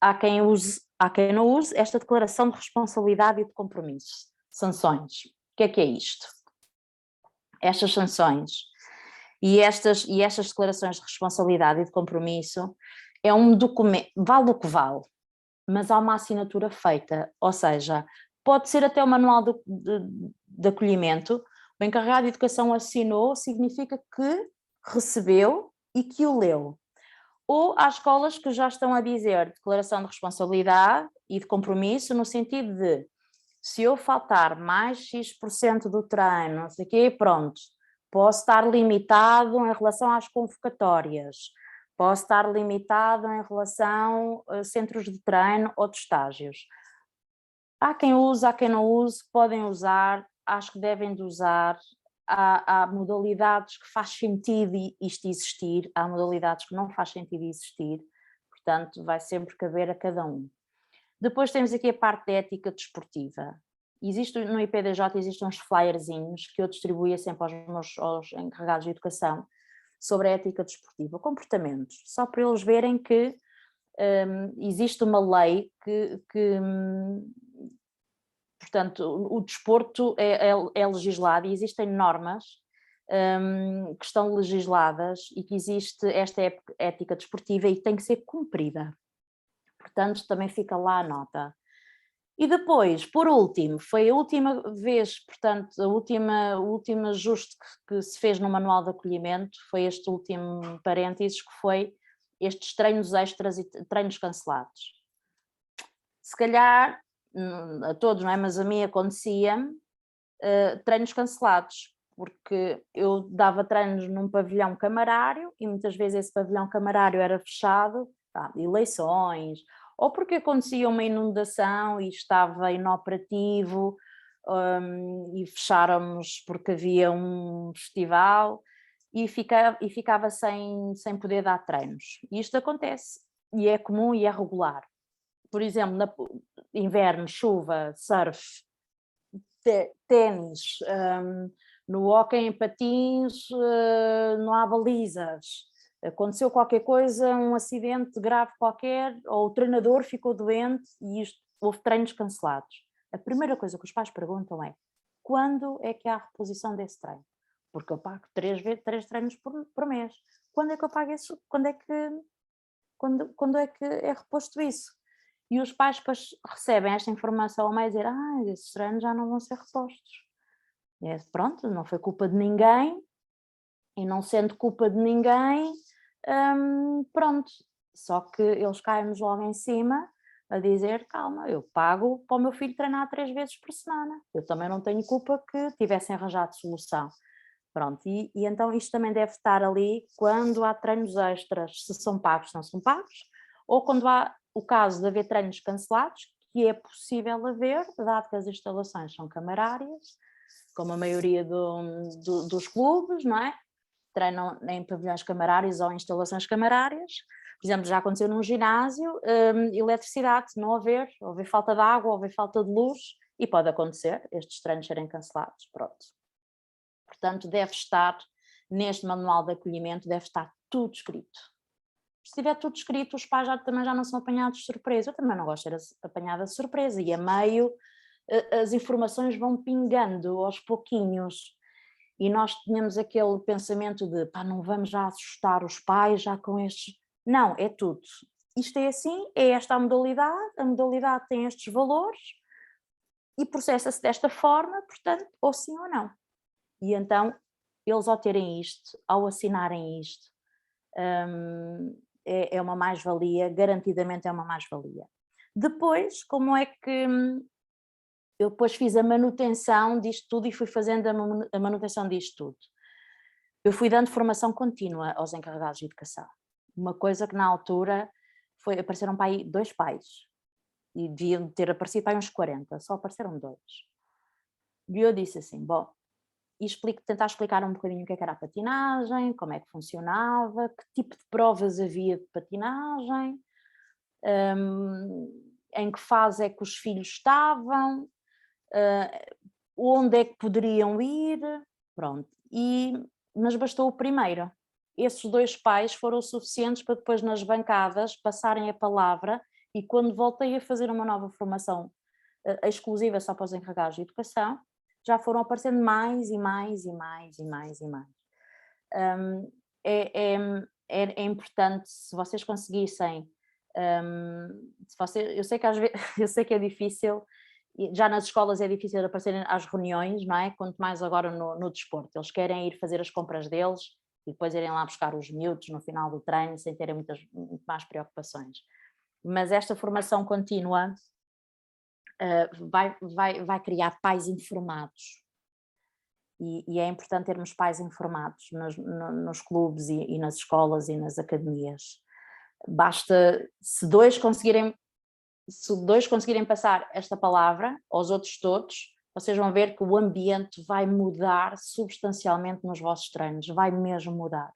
há quem não use esta declaração de responsabilidade e de compromisso, sanções. O que é isto? Estas sanções e estas declarações de responsabilidade e de compromisso é um documento, vale o que vale, mas há uma assinatura feita, ou seja, pode ser até o manual de acolhimento, o encarregado de educação assinou, significa que recebeu e que o leu. Ou há escolas que já estão a dizer declaração de responsabilidade e de compromisso no sentido de se eu faltar mais X% do treino, não sei o quê, pronto, posso estar limitado em relação às convocatórias, posso estar limitado em relação a centros de treino ou de estágios. Há quem use, há quem não use, podem usar, acho que devem de usar, há modalidades que faz sentido isto existir, há modalidades que não faz sentido existir, portanto vai sempre caber a cada um. Depois temos aqui a parte da ética desportiva. No IPDJ existem uns flyerzinhos que eu distribuía sempre aos encarregados de educação sobre a ética desportiva, comportamentos, só para eles verem que existe uma lei portanto, o desporto é legislado e existem normas que estão legisladas e que existe esta ética desportiva e que tem que ser cumprida. Portanto, também fica lá a nota. E depois, por último, foi a última vez, portanto, o último ajuste que se fez no manual de acolhimento, foi este último parênteses, que foi estes treinos extras e treinos cancelados. Se calhar, a todos, não é? Mas a mim acontecia treinos cancelados, porque eu dava treinos num pavilhão camarário e muitas vezes esse pavilhão camarário era fechado, eleições, ou porque acontecia uma inundação e estava inoperativo, e fecháramos porque havia um festival e ficava sem poder dar treinos. E isto acontece, e é comum e é regular. Por exemplo, inverno, chuva, surf, ténis, no hóquei em patins, não há balizas. Aconteceu qualquer coisa, um acidente grave qualquer, ou o treinador ficou doente e houve treinos cancelados. A primeira coisa que os pais perguntam é: quando é que há a reposição desse treino? Porque eu pago 3 treinos por mês. Quando é que eu pago isso? Quando é que é reposto isso? E os pais depois recebem esta informação ao meio e dizem: esses treinos já não vão ser repostos. E pronto, não foi culpa de ninguém, e não sendo culpa de ninguém, pronto. Só que eles caem-nos logo em cima a dizer: calma, eu pago para o meu filho treinar 3 vezes por semana. Eu também não tenho culpa que tivessem arranjado solução. Pronto, e então isto também deve estar ali quando há treinos extras, se são pagos, não são pagos, ou quando há o caso de haver treinos cancelados, que é possível haver, dado que as instalações são camarárias, como a maioria dos clubes, não é? Treinam em pavilhões camarários ou em instalações camarárias. Por exemplo, já aconteceu num ginásio, eletricidade, não haver falta de água, haver falta de luz, e pode acontecer estes treinos serem cancelados, pronto. Portanto, deve estar, neste manual de acolhimento, deve estar tudo escrito. Se tiver tudo escrito, os pais também já não são apanhados de surpresa. Eu também não gosto de ser apanhada de surpresa, e a meio as informações vão pingando aos pouquinhos. E nós tínhamos aquele pensamento de: não vamos já assustar os pais já com estes... Não, é tudo. Isto é assim, é esta a modalidade tem estes valores e processa-se desta forma, portanto, ou sim ou não. E então, eles ao terem isto, ao assinarem isto, é uma mais-valia, garantidamente é uma mais-valia. Depois, como é que... Eu depois fiz a manutenção disto tudo e fui fazendo a manutenção disto tudo. Eu fui dando formação contínua aos encarregados de educação. Uma coisa que na altura apareceram para aí 2 pais, e deviam ter aparecido para aí uns 40, só apareceram 2. E eu disse assim: bom, tentar explicar um bocadinho o que era a patinagem, como é que funcionava, que tipo de provas havia de patinagem, em que fase é que os filhos estavam, onde é que poderiam ir, pronto. Mas bastou o primeiro. Esses 2 pais foram suficientes para depois nas bancadas passarem a palavra, e quando voltei a fazer uma nova formação exclusiva só para os encarregados de educação, já foram aparecendo mais e mais e mais e mais e mais. É importante, se vocês conseguissem, eu sei que às vezes, eu sei que é difícil, já nas escolas é difícil aparecerem às reuniões, não é? Quanto mais agora no desporto. Eles querem ir fazer as compras deles e depois irem lá buscar os miúdos no final do treino sem terem muito mais preocupações. Mas esta formação contínua vai criar pais informados. E é importante termos pais informados nos clubes e nas escolas e nas academias. Basta, se dois conseguirem passar esta palavra aos outros todos, vocês vão ver que o ambiente vai mudar substancialmente nos vossos treinos, vai mesmo mudar.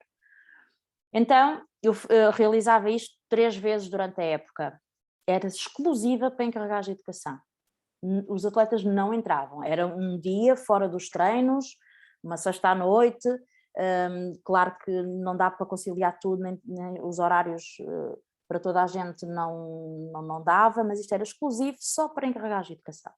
Então, eu realizava isto 3 vezes durante a época. Era exclusiva para encarregados de educação. Os atletas não entravam, era um dia fora dos treinos, uma sexta à noite. Claro que não dá para conciliar tudo, nem os horários para toda a gente não dava, mas isto era exclusivo só para encarregados de educação.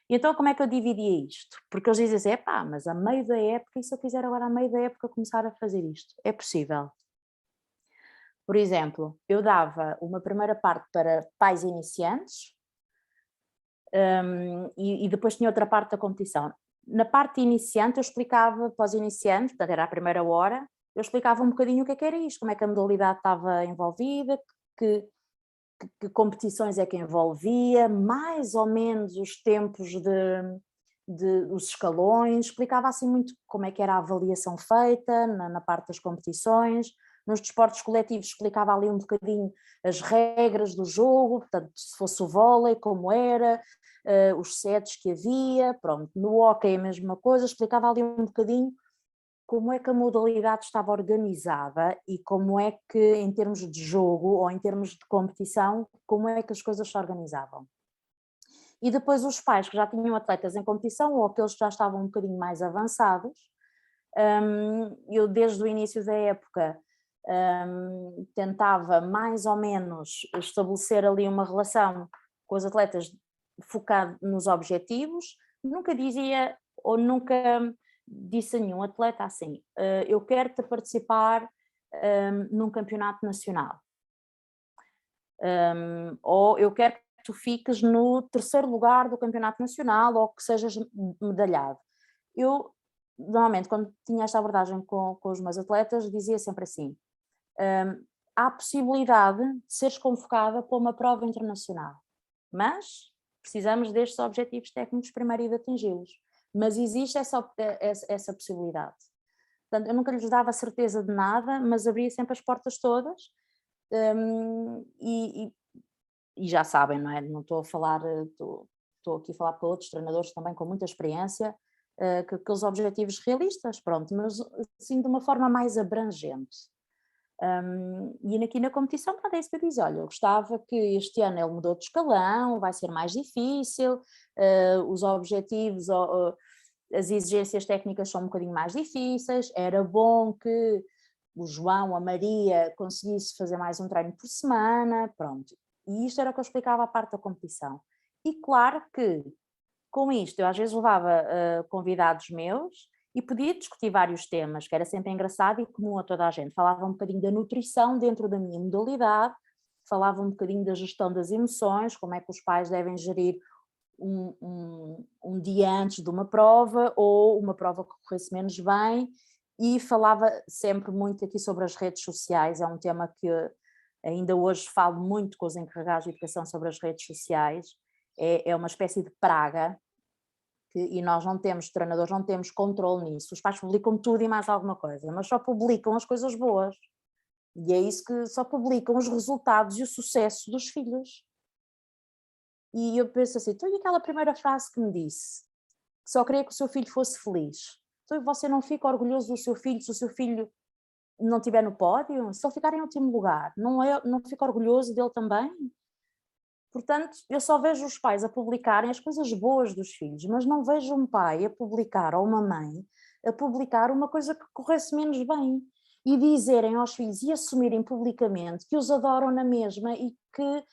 E então como é que eu dividia isto? Porque eles dizem assim: mas a meio da época, e se eu quiser agora a meio da época começar a fazer isto? É possível. Por exemplo, eu dava uma primeira parte para pais iniciantes, e depois tinha outra parte da competição. Na parte iniciante eu explicava para os iniciantes, portanto era a primeira hora, eu explicava um bocadinho o que era isto, como é que a modalidade estava envolvida, que competições é que envolvia, mais ou menos os tempos os escalões, explicava assim muito como é que era a avaliação feita na parte das competições, Nos desportos coletivos explicava ali um bocadinho as regras do jogo, portanto, se fosse o vôlei, como era, os sets que havia, pronto. No hóquei a mesma coisa, explicava ali um bocadinho como é que a modalidade estava organizada e como é que, em termos de jogo ou em termos de competição, como é que as coisas se organizavam. E depois os pais que já tinham atletas em competição ou aqueles que já estavam um bocadinho mais avançados, eu desde o início da época tentava mais ou menos estabelecer ali uma relação com os atletas focado nos objetivos, nunca dizia ou nunca disse a nenhum atleta assim, eu quero-te participar num campeonato nacional, ou eu quero que tu fiques no 3º lugar do campeonato nacional ou que sejas medalhado. Eu, normalmente, quando tinha esta abordagem com os meus atletas, dizia sempre assim, há a possibilidade de seres convocada para uma prova internacional, mas precisamos destes objetivos técnicos primeiro e de atingi-los. Mas existe essa possibilidade. Portanto, eu nunca lhes dava certeza de nada, mas abria sempre as portas todas e já sabem, não é? Não estou a falar, estou aqui a falar para outros treinadores também com muita experiência, que aqueles objetivos realistas, pronto, mas assim de uma forma mais abrangente. E aqui na competição, pronto, é isso que eu disse, olha, eu gostava que este ano ele mudou de escalão, vai ser mais difícil, os objetivos, as exigências técnicas são um bocadinho mais difíceis, era bom que o João, a Maria, conseguisse fazer mais um treino por semana, pronto. E isto era o que eu explicava à parte da competição. E claro que com isto eu às vezes levava convidados meus e podia discutir vários temas, que era sempre engraçado e comum a toda a gente. Falava um bocadinho da nutrição dentro da minha modalidade, falava um bocadinho da gestão das emoções, como é que os pais devem gerir um dia antes de uma prova ou uma prova que corresse menos bem, e falava sempre muito aqui sobre as redes sociais, é um tema que ainda hoje falo muito com os encarregados de educação sobre as redes sociais, é uma espécie de praga, e nós não temos, treinadores, não temos controle nisso. Os pais publicam tudo e mais alguma coisa, mas só publicam as coisas boas. E é isso que só publicam os resultados e o sucesso dos filhos. E eu penso assim, então e aquela primeira frase que me disse? Que só queria que o seu filho fosse feliz. Então você não fica orgulhoso do seu filho se o seu filho não estiver no pódio? Se ele ficar em último lugar, não fica orgulhoso dele também? Portanto, eu só vejo os pais a publicarem as coisas boas dos filhos, mas não vejo um pai a publicar ou uma mãe a publicar uma coisa que corresse menos bem e dizerem aos filhos e assumirem publicamente que os adoram na mesma e que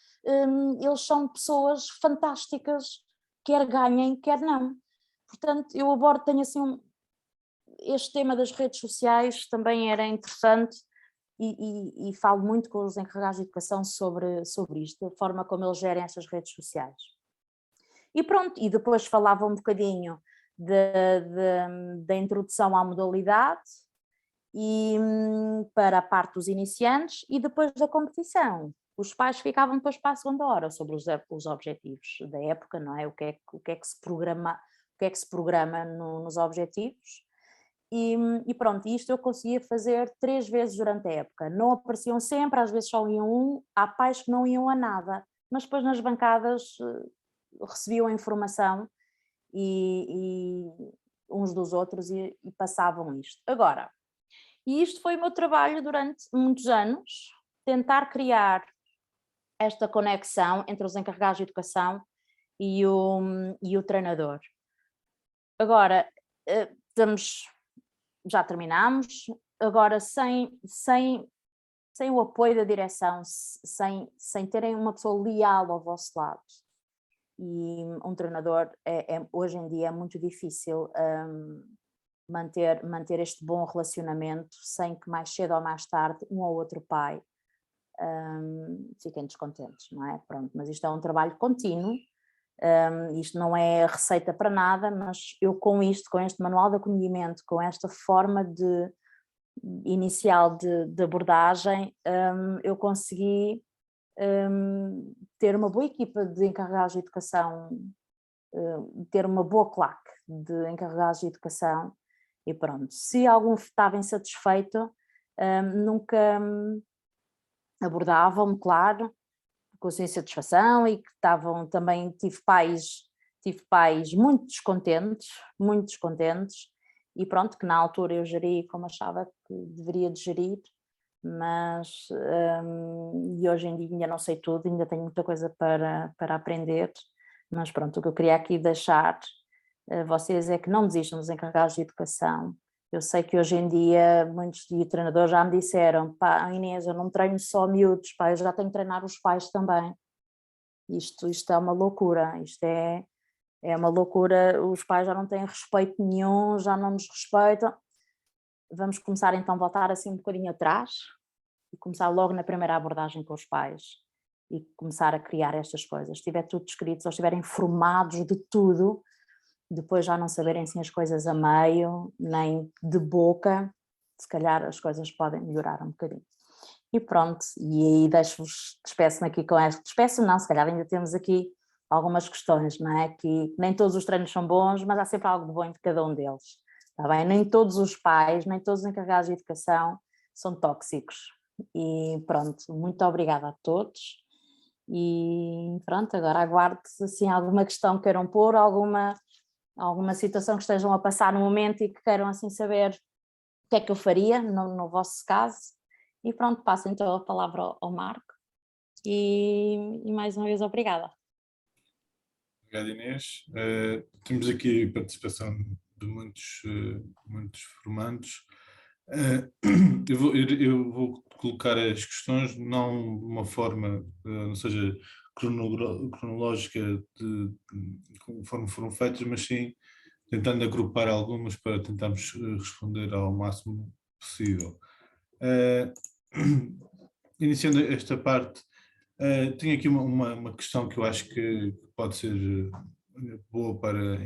eles são pessoas fantásticas, quer ganhem, quer não. Portanto, eu abordo, tenho assim, este tema das redes sociais também era interessante. E falo muito com os encarregados de educação sobre isto, a forma como eles gerem estas redes sociais. E pronto, e depois falava um bocadinho da introdução à modalidade e para a parte dos iniciantes e depois da competição. Os pais ficavam depois para a segunda hora sobre os objetivos da época, não é? O que é que se programa nos objetivos. E pronto, isto eu conseguia fazer 3 vezes durante a época. Não apareciam sempre, às vezes só iam há pais que não iam a nada, mas depois nas bancadas recebiam a informação e uns dos outros e passavam isto. Agora, e isto foi o meu trabalho durante muitos anos, tentar criar esta conexão entre os encarregados de educação e o treinador. Agora, já terminámos, agora sem o apoio da direção, sem terem uma pessoa leal ao vosso lado, e um treinador hoje em dia é muito difícil manter este bom relacionamento sem que mais cedo ou mais tarde um ou outro pai fiquem descontentes, não é? Pronto, mas isto é um trabalho contínuo. Isto não é receita para nada, mas eu com este manual de acolhimento, com esta forma inicial de abordagem, eu consegui ter uma boa equipa de encarregados de educação, ter uma boa claque de encarregados de educação e pronto. Se algum estava insatisfeito, nunca abordavam-me, claro, com insatisfação, e que também tive pais muito descontentes, e pronto, que na altura eu geri como achava que deveria de gerir, mas e hoje em dia ainda não sei tudo, ainda tenho muita coisa para aprender, mas pronto, o que eu queria aqui deixar a vocês é que não desistam dos encarregados de educação. Eu sei que hoje em dia muitos treinadores já me disseram: pá, Inês, eu não treino só miúdos, pá, eu já tenho que treinar os pais também. Isto é uma loucura, isto é uma loucura, os pais já não têm respeito nenhum, já não nos respeitam. Vamos começar então a voltar assim um bocadinho atrás e começar logo na primeira abordagem com os pais e começar a criar estas coisas. Se estiver tudo escrito, se eles estiverem informados de tudo, depois já não saberem assim as coisas a meio, nem de boca, se calhar as coisas podem melhorar um bocadinho. E pronto, e aí despeço-me aqui com esta. Despeço não, se calhar ainda temos aqui algumas questões, não é? Que nem todos os treinos são bons, mas há sempre algo de bom de cada um deles, está bem? Nem todos os pais, nem todos os encarregados de educação são tóxicos. E pronto, muito obrigada a todos. E pronto, agora aguardo se assim, alguma questão queiram pôr, alguma situação que estejam a passar no momento e que queiram assim saber o que é que eu faria no vosso caso. E pronto, passo então a palavra ao Marco e mais uma vez obrigada. Obrigado, Inês. Temos aqui a participação de muitos formandos. Eu vou colocar as questões não de uma forma, não seja cronológica conforme foram feitas, mas sim tentando agrupar algumas para tentarmos responder ao máximo possível. Iniciando esta parte, tenho aqui uma questão que eu acho que pode ser boa para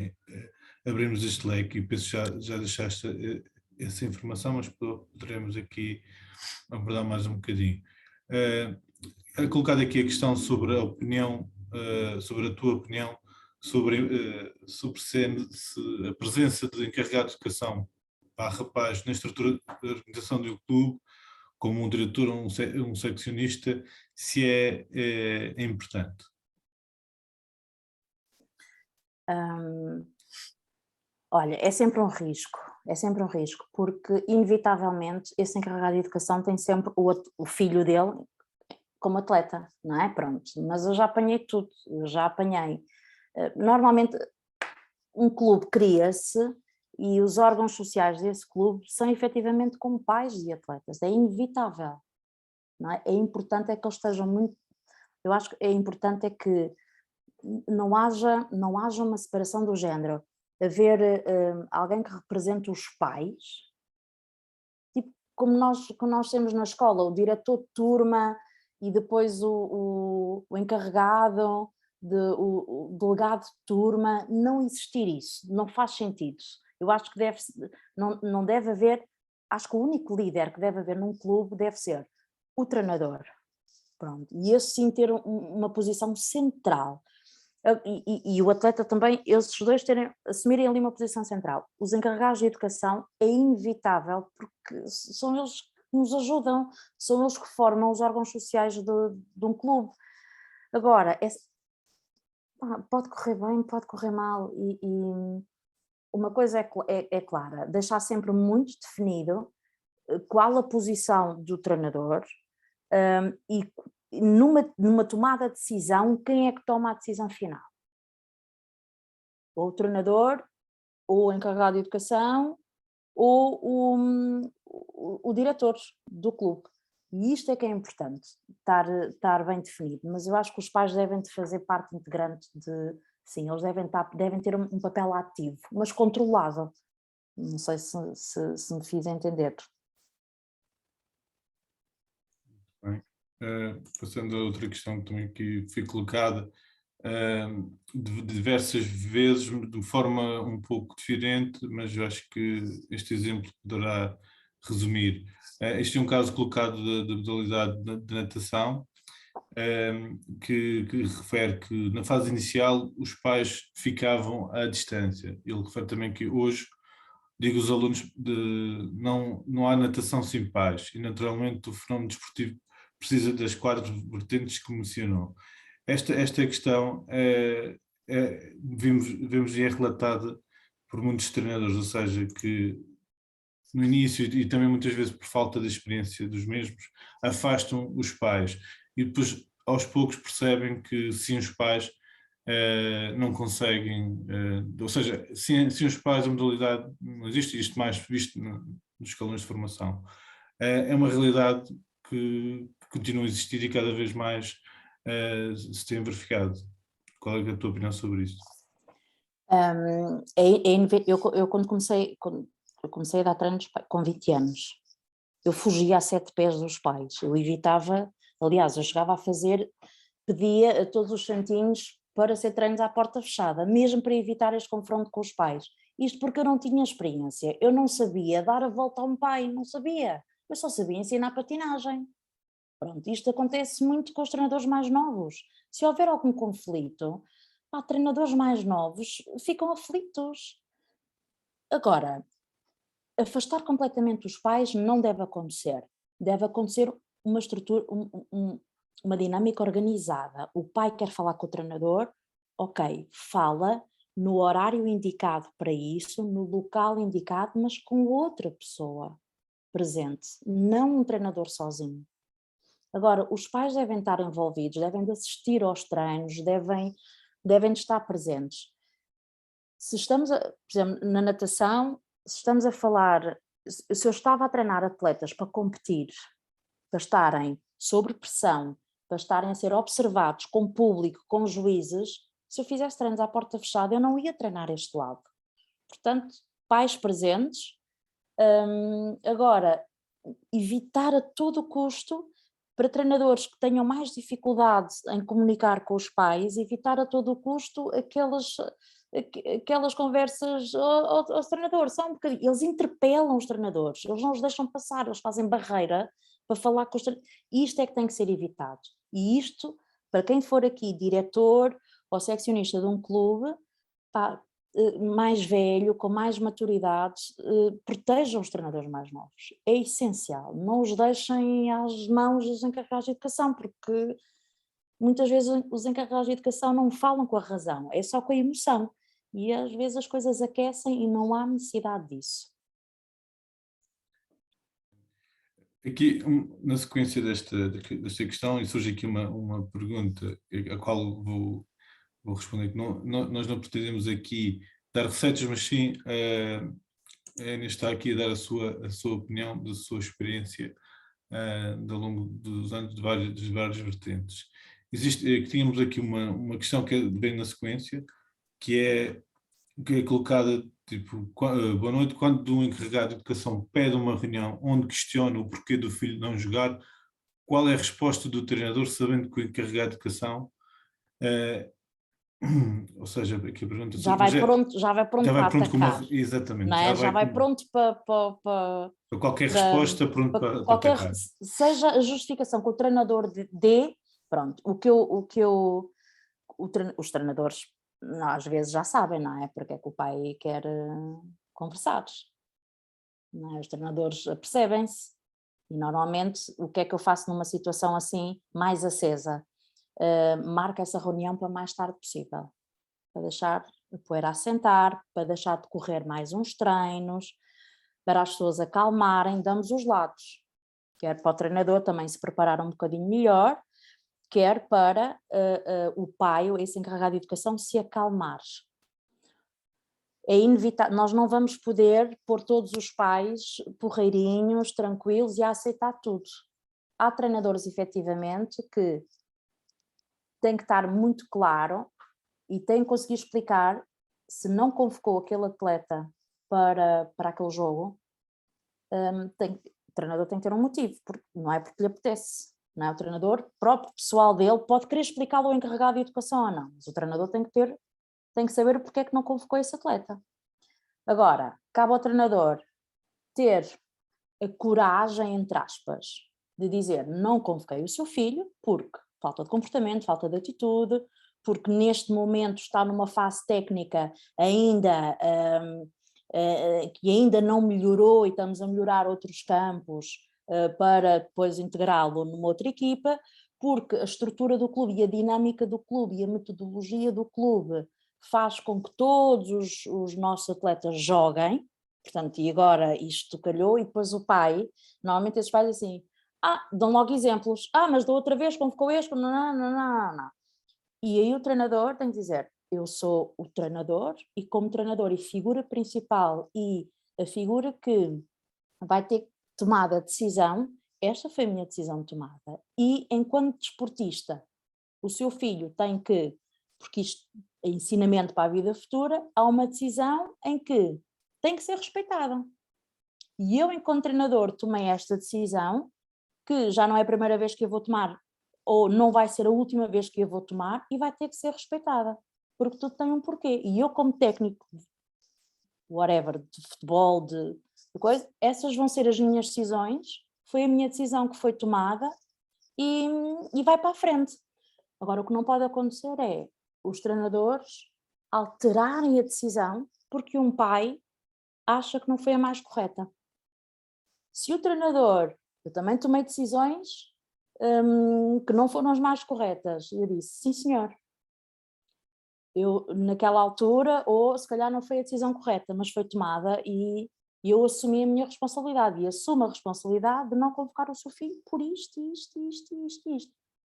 abrirmos este leque, e penso que já deixaste essa informação, mas poderemos aqui abordar mais um bocadinho. É colocada aqui a questão sobre a opinião, sobre a tua opinião, sobre se a presença de encarregado de educação rapaz na estrutura de organização de um clube, como um diretor ou um seccionista, se é importante. Olha, é sempre um risco, porque inevitavelmente esse encarregado de educação tem sempre o filho dele como atleta, não é? Pronto, mas eu já apanhei tudo, Normalmente um clube cria-se e os órgãos sociais desse clube são efetivamente como pais de atletas, é inevitável, não é? É importante é que eles estejam muito, eu acho que é importante é que não haja uma separação do género, haver alguém que represente os pais, tipo como nós temos na escola, o diretor de turma e depois o encarregado, o delegado de turma, não existir isso, não faz sentido. Eu acho que não deve haver, acho que o único líder que deve haver num clube deve ser o treinador, pronto, e esse sim ter uma posição central. E o atleta também, esses dois assumirem ali uma posição central. Os encarregados de educação é inevitável, porque são eles que nos ajudam, são eles que formam os órgãos sociais de um clube. Agora, pode correr bem, pode correr mal, e uma coisa é clara, deixar sempre muito definido qual a posição do treinador, e numa tomada de decisão, quem é que toma a decisão final? Ou o treinador, ou o encarregado de educação, ou o diretor do clube. E isto é que é importante, estar bem definido. Mas eu acho que os pais devem de fazer parte integrante sim, eles devem ter um papel ativo, mas controlado. Não sei se me fiz entender. Bem, passando a outra questão que também aqui foi colocada, de diversas vezes, de forma um pouco diferente, mas eu acho que este exemplo poderá resumir. Este é um caso colocado da modalidade de natação, que refere que na fase inicial os pais ficavam à distância. Ele refere também que hoje digo os alunos, não há natação sem pais, e naturalmente o fenómeno desportivo precisa das 4 vertentes que mencionou. Esta questão vemos e é relatada por muitos treinadores, ou seja, que no início e também muitas vezes por falta de experiência dos mesmos, afastam os pais e depois aos poucos percebem que sem os pais não conseguem, ou seja, sem os pais a modalidade não existe, isto mais visto nos escalões de formação. É uma realidade que continua a existir e cada vez mais se tem verificado. Qual é a tua opinião sobre isto? Eu comecei a dar treinos com 20 anos, eu fugia a 7 pés dos pais, eu evitava, aliás, eu chegava a fazer, pedia a todos os santinhos para ser treinos à porta fechada, mesmo para evitar este confronto com os pais. Isto porque eu não tinha experiência, eu não sabia dar a volta a um pai, não sabia, eu só sabia ensinar patinagem. Pronto, isto acontece muito com os treinadores mais novos. Se houver algum conflito, treinadores mais novos ficam aflitos. Agora, afastar completamente os pais não deve acontecer. Deve acontecer uma estrutura, uma dinâmica organizada. O pai quer falar com o treinador, ok, fala no horário indicado para isso, no local indicado, mas com outra pessoa presente, não um treinador sozinho. Agora, os pais devem estar envolvidos, devem de assistir aos treinos, devem de estar presentes. Se estamos, por exemplo, na natação, se estamos a falar, se eu estava a treinar atletas para competir, para estarem sob pressão, para estarem a ser observados com público, com juízes, se eu fizesse treinos à porta fechada, eu não ia treinar este lado. Portanto, pais presentes. Agora, evitar a todo custo, para treinadores que tenham mais dificuldade em comunicar com os pais, evitar a todo custo aquelas conversas aos treinadores, só um bocadinho, eles interpelam os treinadores, eles não os deixam passar, eles fazem barreira para falar com os treinadores, isto é que tem que ser evitado, e isto, para quem for aqui diretor ou seccionista de um clube, mais velho, com mais maturidade, protejam os treinadores mais novos, é essencial, não os deixem às mãos dos encarregados de educação, porque muitas vezes os encarregados de educação não falam com a razão, é só com a emoção, e às vezes as coisas aquecem e não há necessidade disso. Aqui, na sequência desta questão, e surge aqui uma pergunta, a qual vou responder, que nós não pretendemos aqui dar receitas, mas sim a Ana está aqui a dar a sua opinião, da sua experiência ao longo dos anos de várias vertentes. Tínhamos aqui uma questão que vem na sequência, que é colocada, tipo, boa noite, quando um encarregado de educação pede uma reunião onde questiona o porquê do filho não jogar, qual é a resposta do treinador, sabendo que o encarregado de educação, ou seja, aqui a pergunta... Já vai pronto para atacar. Exatamente. Não é? Já vai pronto para qualquer resposta, pronto para atacar. Seja a justificação que o treinador dê, pronto, os treinadores às vezes já sabem, não é? Porque é que o pai quer conversar. Não é? Os treinadores percebem-se e normalmente o que é que eu faço numa situação assim mais acesa? Marco essa reunião para mais tarde possível, para deixar a poeira assentar, para deixar de correr mais uns treinos, para as pessoas acalmarem, damos os lados, quer para o treinador também se preparar um bocadinho melhor, quer para o pai, ou esse encarregado de educação, se acalmar. É inevitável, nós não vamos poder pôr todos os pais porreirinhos, tranquilos e a aceitar tudo. Há treinadores efetivamente que têm que estar muito claro e têm que conseguir explicar, se não convocou aquele atleta para aquele jogo, o treinador tem que ter um motivo, porque não é porque lhe apetece. Não é? O treinador, próprio pessoal dele, pode querer explicá-lo ao encarregado de educação ou não, mas o treinador tem que saber o porquê é que não convocou esse atleta. Agora, cabe ao treinador ter a coragem, entre aspas, de dizer não convoquei o seu filho porque falta de comportamento, falta de atitude, porque neste momento está numa fase técnica ainda que ainda não melhorou e estamos a melhorar outros campos para depois integrá-lo numa outra equipa, porque a estrutura do clube e a dinâmica do clube e a metodologia do clube faz com que todos os nossos atletas joguem, portanto, e agora isto calhou, e depois o pai, normalmente esses pais assim, dão logo exemplos, mas da outra vez convocou este, não. E aí o treinador tem que dizer, eu sou o treinador e como treinador e figura principal e a figura que vai ter tomado a decisão, esta foi a minha decisão tomada. E enquanto desportista, o seu filho tem que, porque isto é ensinamento para a vida futura, há uma decisão em que tem que ser respeitada. E eu, enquanto treinador, tomei esta decisão, que já não é a primeira vez que eu vou tomar, ou não vai ser a última vez que eu vou tomar, e vai ter que ser respeitada, porque tudo tem um porquê. E eu, como técnico, whatever, de futebol, de coisa, essas vão ser as minhas decisões, foi a minha decisão que foi tomada e vai para a frente. Agora, o que não pode acontecer é os treinadores alterarem a decisão porque um pai acha que não foi a mais correta. Se o treinador, eu também tomei decisões que não foram as mais corretas, eu disse, sim senhor, eu naquela altura, ou se calhar não foi a decisão correta, mas foi tomada e eu assumi a minha responsabilidade e assumo a responsabilidade de não convocar o seu filho por isto.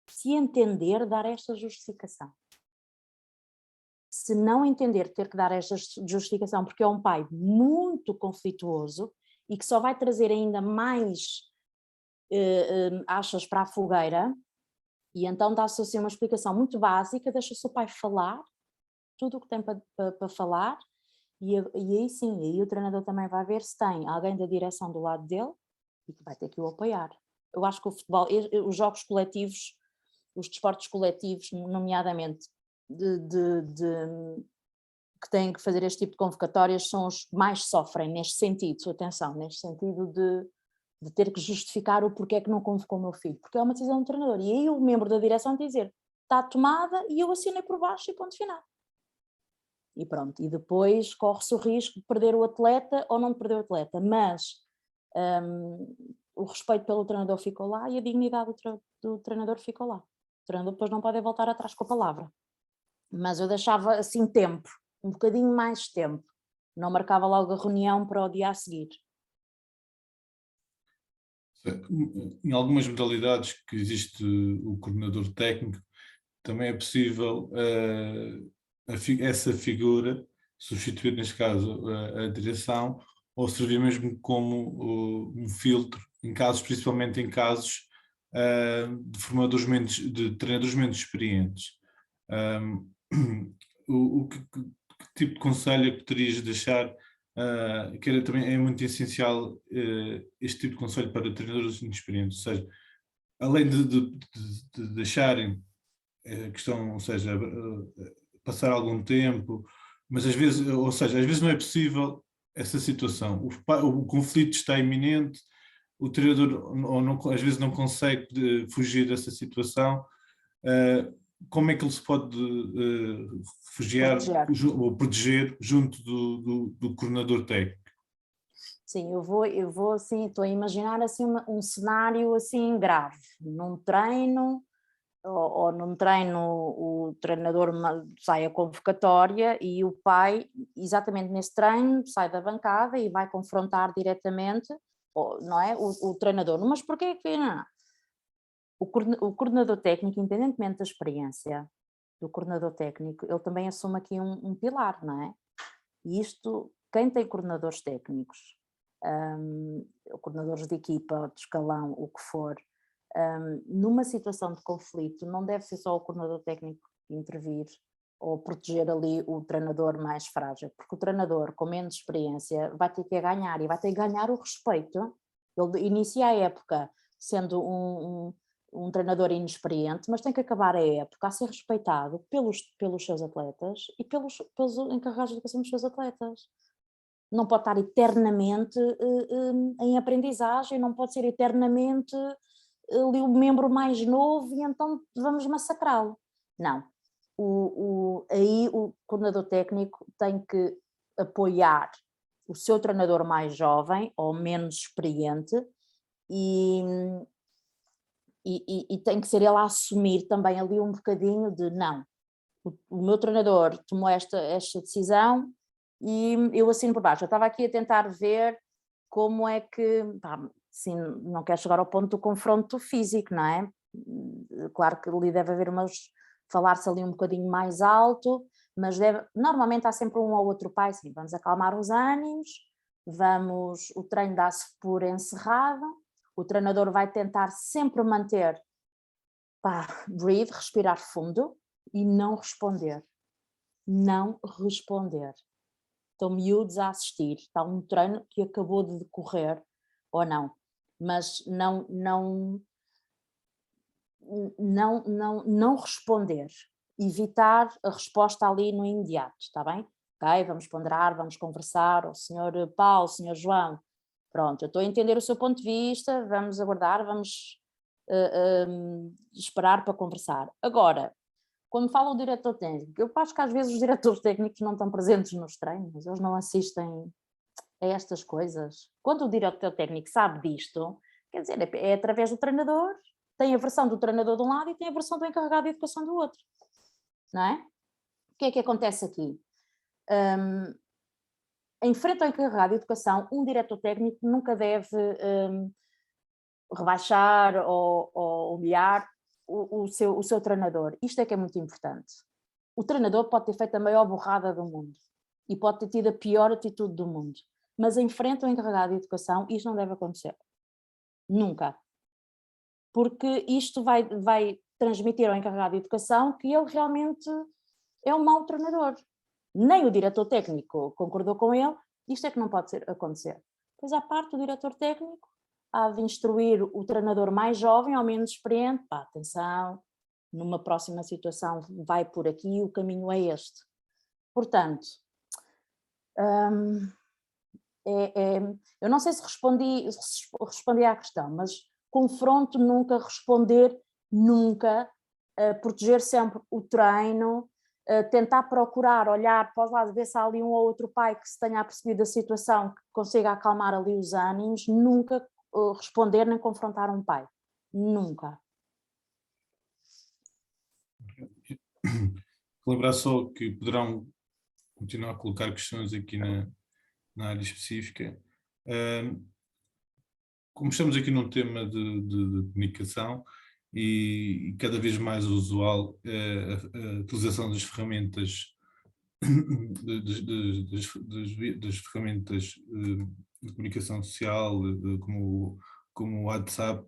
Se entender, dar esta justificação. Se não entender, ter que dar esta justificação, porque é um pai muito conflituoso e que só vai trazer ainda mais achas para a fogueira, e então dá-se assim uma explicação muito básica, deixa o seu pai falar, tudo o que tem para falar, e aí sim, aí o treinador também vai ver se tem alguém da direção do lado dele e que vai ter que o apoiar. Eu acho que o futebol, os jogos coletivos, os desportos coletivos, nomeadamente que têm que fazer este tipo de convocatórias, são os que mais sofrem neste sentido, atenção, neste sentido de ter que justificar o porquê que não convocou o meu filho, porque é uma decisão do treinador, e aí o membro da direção tem que dizer, está tomada e eu assinei por baixo e ponto final. E pronto, e depois corre-se o risco de perder o atleta ou não de perder o atleta, mas o respeito pelo treinador ficou lá e a dignidade do treinador ficou lá. O treinador depois não pode voltar atrás com a palavra. Mas eu deixava assim tempo, um bocadinho mais tempo, não marcava logo a reunião para o dia a seguir. Em algumas modalidades que existe o coordenador técnico, também é possível essa figura substituir, neste caso, a direção, ou servir mesmo como um filtro, principalmente em casos de treinadores menos experientes. Que tipo de conselho é que terias de deixar? Que também é muito essencial este tipo de conselho para treinadores inexperientes, ou seja, além de deixarem a questão, ou seja, passar algum tempo, mas às vezes, ou seja, às vezes não é possível essa situação. O conflito está iminente, o treinador às vezes não consegue fugir dessa situação. Como é que ele se pode refugiar ou proteger junto do coordenador técnico? Sim, eu vou assim, estou a imaginar assim um cenário assim grave, num treino, ou num treino o treinador sai a convocatória e o pai, exatamente nesse treino, sai da bancada e vai confrontar diretamente, não é, o treinador, mas porquê que não? O coordenador técnico, independentemente da experiência do coordenador técnico, ele também assume aqui um pilar, não é? E isto, quem tem coordenadores técnicos, coordenadores de equipa, de escalão, o que for, numa situação de conflito, não deve ser só o coordenador técnico intervir ou proteger ali o treinador mais frágil, porque o treinador com menos experiência vai ter que ganhar e vai ter que ganhar o respeito. Ele inicia a época sendo um treinador inexperiente, mas tem que acabar a época a ser respeitado pelos seus atletas e pelos encarregados de educação dos seus atletas. Não pode estar eternamente em aprendizagem, não pode ser eternamente ali o membro mais novo e então vamos massacrá-lo. Não. Aí o coordenador técnico tem que apoiar o seu treinador mais jovem ou menos experiente e tem que ser ele a assumir também ali um bocadinho de não, o meu treinador tomou esta decisão e eu assino por baixo. Eu estava aqui a tentar ver como é que, sim, não quero chegar ao ponto do confronto físico, não é? Claro que ali deve haver falar-se ali um bocadinho mais alto, mas normalmente há sempre um ou outro pai, sim, vamos acalmar os ânimos, o treino dá-se por encerrado, o treinador vai tentar sempre manter, breathe, respirar fundo e não responder. Não responder. Estão miúdos a assistir, está um treino que acabou de decorrer ou não, mas não responder, evitar a resposta ali no imediato, está bem? Ok, vamos ponderar, vamos conversar, o senhor Paulo, o senhor João, pronto, eu estou a entender o seu ponto de vista, vamos aguardar, vamos esperar para conversar. Agora, quando fala o diretor técnico, eu acho que às vezes os diretores técnicos não estão presentes nos treinos, eles não assistem a estas coisas. Quando o diretor técnico sabe disto, quer dizer, é através do treinador, tem a versão do treinador de um lado e tem a versão do encarregado de educação do outro, não é? O que é que acontece aqui? Em frente ao encarregado de educação, um diretor técnico nunca deve rebaixar ou humilhar o seu treinador. Isto é que é muito importante. O treinador pode ter feito a maior burrada do mundo e pode ter tido a pior atitude do mundo, mas em frente ao encarregado de educação isto não deve acontecer. Nunca. Porque isto vai transmitir ao encarregado de educação que ele realmente é um mau treinador. Nem o diretor técnico concordou com ele, isto é que não pode acontecer. Pois à parte do diretor técnico, há de instruir o treinador mais jovem ou menos experiente, atenção, numa próxima situação vai por aqui, o caminho é este. Portanto, eu não sei se respondi à questão, mas confronto nunca, responder nunca, proteger sempre o treino, tentar procurar, olhar para os lados, ver se há ali um ou outro pai que se tenha apercebido da situação, que consiga acalmar ali os ânimos, nunca responder nem confrontar um pai, nunca. Lembrar só que poderão continuar a colocar questões aqui na área específica. Como estamos aqui num tema de comunicação e cada vez mais usual a utilização das ferramentas das ferramentas de comunicação social como o WhatsApp,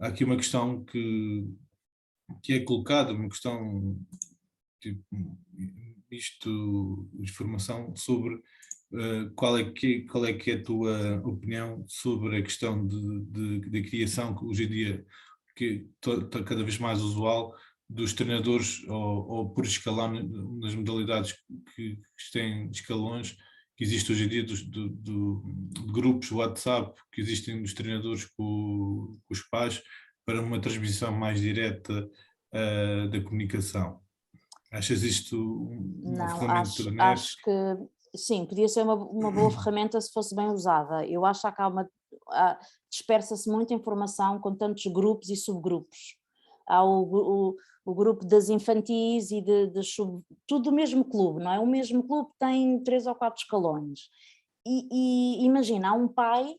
há aqui uma questão que é colocada, uma questão tipo, de informação sobre qual é que é a tua opinião sobre a questão de criação que hoje em dia que está cada vez mais usual dos treinadores ou por escalar nas modalidades que têm escalões que existe hoje em dia de grupos WhatsApp que existem dos treinadores com os pais para uma transmissão mais direta da comunicação. Achas isto uma ferramenta acho que sim, podia ser uma boa ferramenta se fosse bem usada. Eu acho que dispersa-se muita informação com tantos grupos e subgrupos. Há o grupo das infantis e tudo do mesmo clube, não é? O mesmo clube tem 3 ou 4 escalões. E imagina, há um pai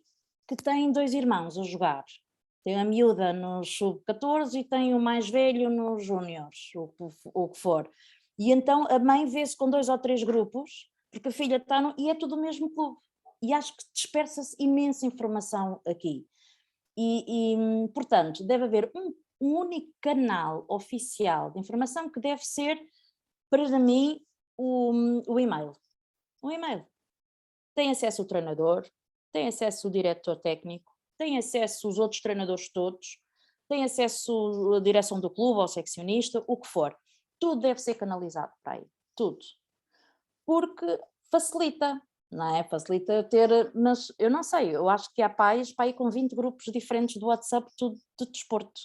que tem 2 irmãos a jogar. Tem a miúda no sub-14 e tem o mais velho nos júniores, o que for. E então a mãe vê-se com 2 ou 3 grupos, porque a filha está e é tudo o mesmo clube. E acho que dispersa-se imensa informação aqui. Portanto, deve haver um único canal oficial de informação que deve ser, para mim, o e-mail. O e-mail. Tem acesso o treinador, tem acesso o diretor técnico, tem acesso os outros treinadores todos, tem acesso a direção do clube, ao seccionista, o que for. Tudo deve ser canalizado para aí, tudo. Porque facilita, não é? Facilita eu ter, mas eu não sei, eu acho que há pais para aí com 20 grupos diferentes do WhatsApp, tudo de desporto.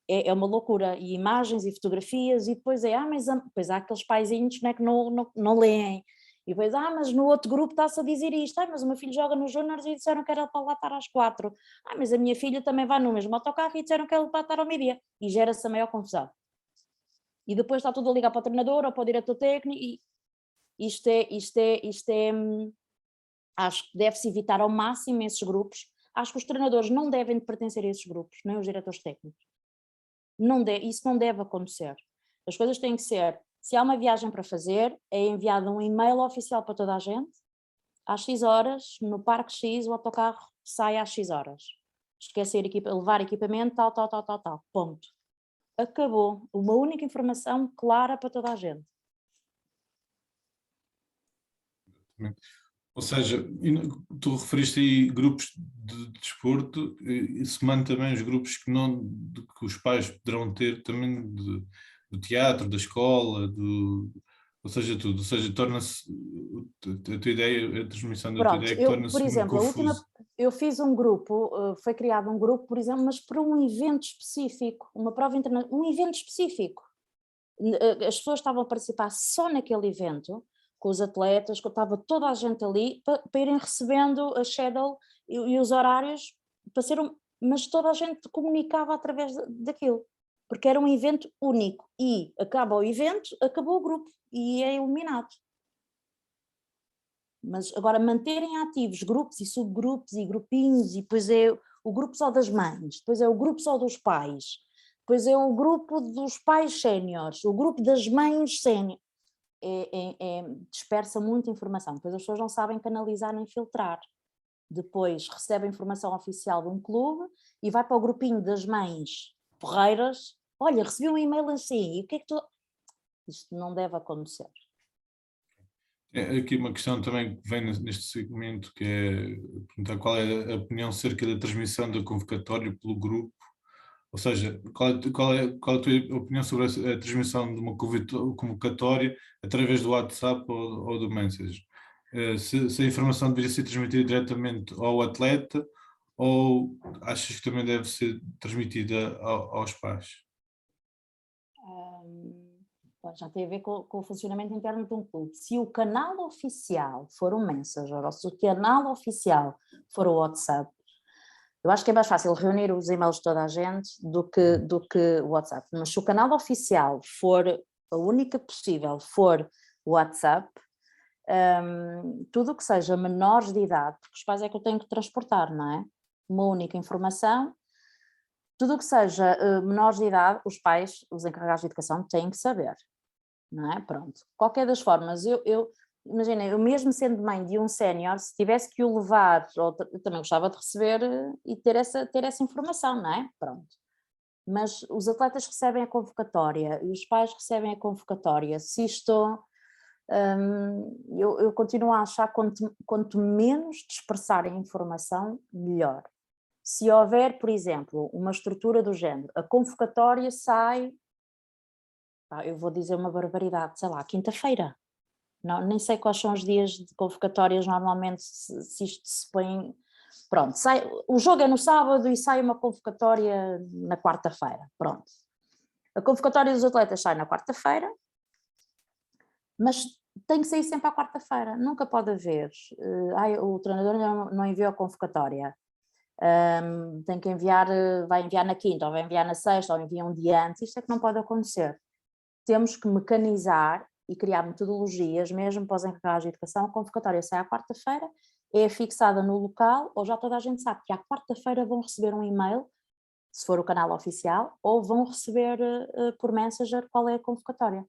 É uma loucura, e imagens e fotografias, e depois mas depois há aqueles paizinhos, não é, que não leem, E depois, mas no outro grupo está-se a dizer isto, mas o meu filho joga nos Júniors e disseram que era para lá estar às 4. Mas a minha filha também vai no mesmo autocarro e disseram que era para estar ao meio-dia. E gera-se a maior confusão. E depois está tudo a ligar para o treinador ou para o diretor técnico e isto é acho que deve-se evitar ao máximo esses grupos. Acho que os treinadores não devem pertencer a esses grupos, nem os diretores técnicos. Isso não deve acontecer. As coisas têm que ser, se há uma viagem para fazer, é enviado um e-mail oficial para toda a gente, às X horas, no Parque X, o autocarro sai às X horas. Esquecer levar equipamento, tal, ponto. Acabou. Uma única informação clara para toda a gente. Ou seja, tu referiste aí grupos de desporto, e se mantém também os grupos que os pais poderão ter também do teatro, da escola, ou seja, tudo. Ou seja, torna-se a tua ideia, a transmissão da tua ideia que torna-se por exemplo, muito confuso. eu fiz um grupo, foi criado um grupo, por exemplo, mas para um evento específico, uma prova internacional, um evento específico. As pessoas estavam a participar só naquele evento, com os atletas, estava toda a gente ali para irem recebendo a schedule e os horários, mas toda a gente comunicava através daquilo, porque era um evento único e acaba o evento, acabou o grupo e é eliminado. Mas agora manterem ativos grupos e subgrupos e grupinhos, e depois é o grupo só das mães, depois é o grupo só dos pais, depois é o grupo dos pais séniores, o grupo das mães séniores, dispersa muita informação, depois as pessoas não sabem canalizar nem filtrar. Depois recebe a informação oficial de um clube e vai para o grupinho das mães porreiras, olha, recebi um e-mail assim, e o que é que tu... Isto não deve acontecer. É aqui uma questão também que vem neste segmento, que é perguntar qual é a opinião acerca da transmissão da convocatória pelo grupo, ou seja, qual é a tua opinião sobre a transmissão de uma convocatória através do WhatsApp ou do Messenger? Se a informação deveria ser transmitida diretamente ao atleta ou achas que também deve ser transmitida aos pais? Já tem a ver com o funcionamento interno de um clube. Se o canal oficial for o Messenger ou se o canal oficial for o WhatsApp, eu acho que é mais fácil reunir os e-mails de toda a gente do que o WhatsApp. Mas se o canal oficial for a única possível, for o WhatsApp, tudo o que seja menores de idade, porque os pais é que eu tenho que transportar, não é? Uma única informação, tudo o que seja menores de idade, os pais, os encarregados de educação, têm que saber, não é? Pronto. Qualquer das formas, imagina, eu mesmo sendo mãe de um sénior, se tivesse que o levar, eu também gostava de receber e ter essa informação, não é? Pronto. Mas os atletas recebem a convocatória e os pais recebem a convocatória. Se isto, eu continuo a achar quanto menos dispersarem a informação, melhor. Se houver, por exemplo, uma estrutura do género, a convocatória sai, eu vou dizer uma barbaridade, sei lá, quinta-feira. Não, nem sei quais são os dias de convocatórias normalmente, se isto se põe... Pronto, o jogo é no sábado e sai uma convocatória na quarta-feira, pronto. A convocatória dos atletas sai na quarta-feira, mas tem que sair sempre à quarta-feira, nunca pode haver. O treinador não enviou a convocatória, tem que enviar, vai enviar na quinta, ou vai enviar na sexta, ou envia um dia antes, isto é que não pode acontecer. Temos que mecanizar e criar metodologias, mesmo para os encarregados de educação. A convocatória sai à quarta-feira, é fixada no local, ou já toda a gente sabe que à quarta-feira vão receber um e-mail, se for o canal oficial, ou vão receber por Messenger qual é a convocatória.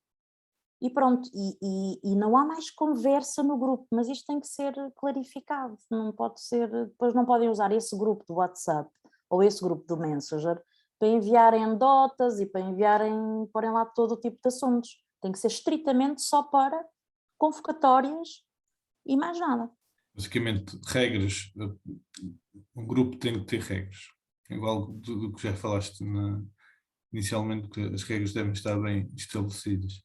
E pronto, e não há mais conversa no grupo, mas isto tem que ser clarificado, não pode ser, depois não podem usar esse grupo do WhatsApp ou esse grupo do Messenger para enviarem anedotas e para porem lá todo o tipo de assuntos. Tem que ser estritamente só para convocatórias e mais nada. Basicamente, regras. Um grupo tem que ter regras. Igual do que já falaste inicialmente, que as regras devem estar bem estabelecidas.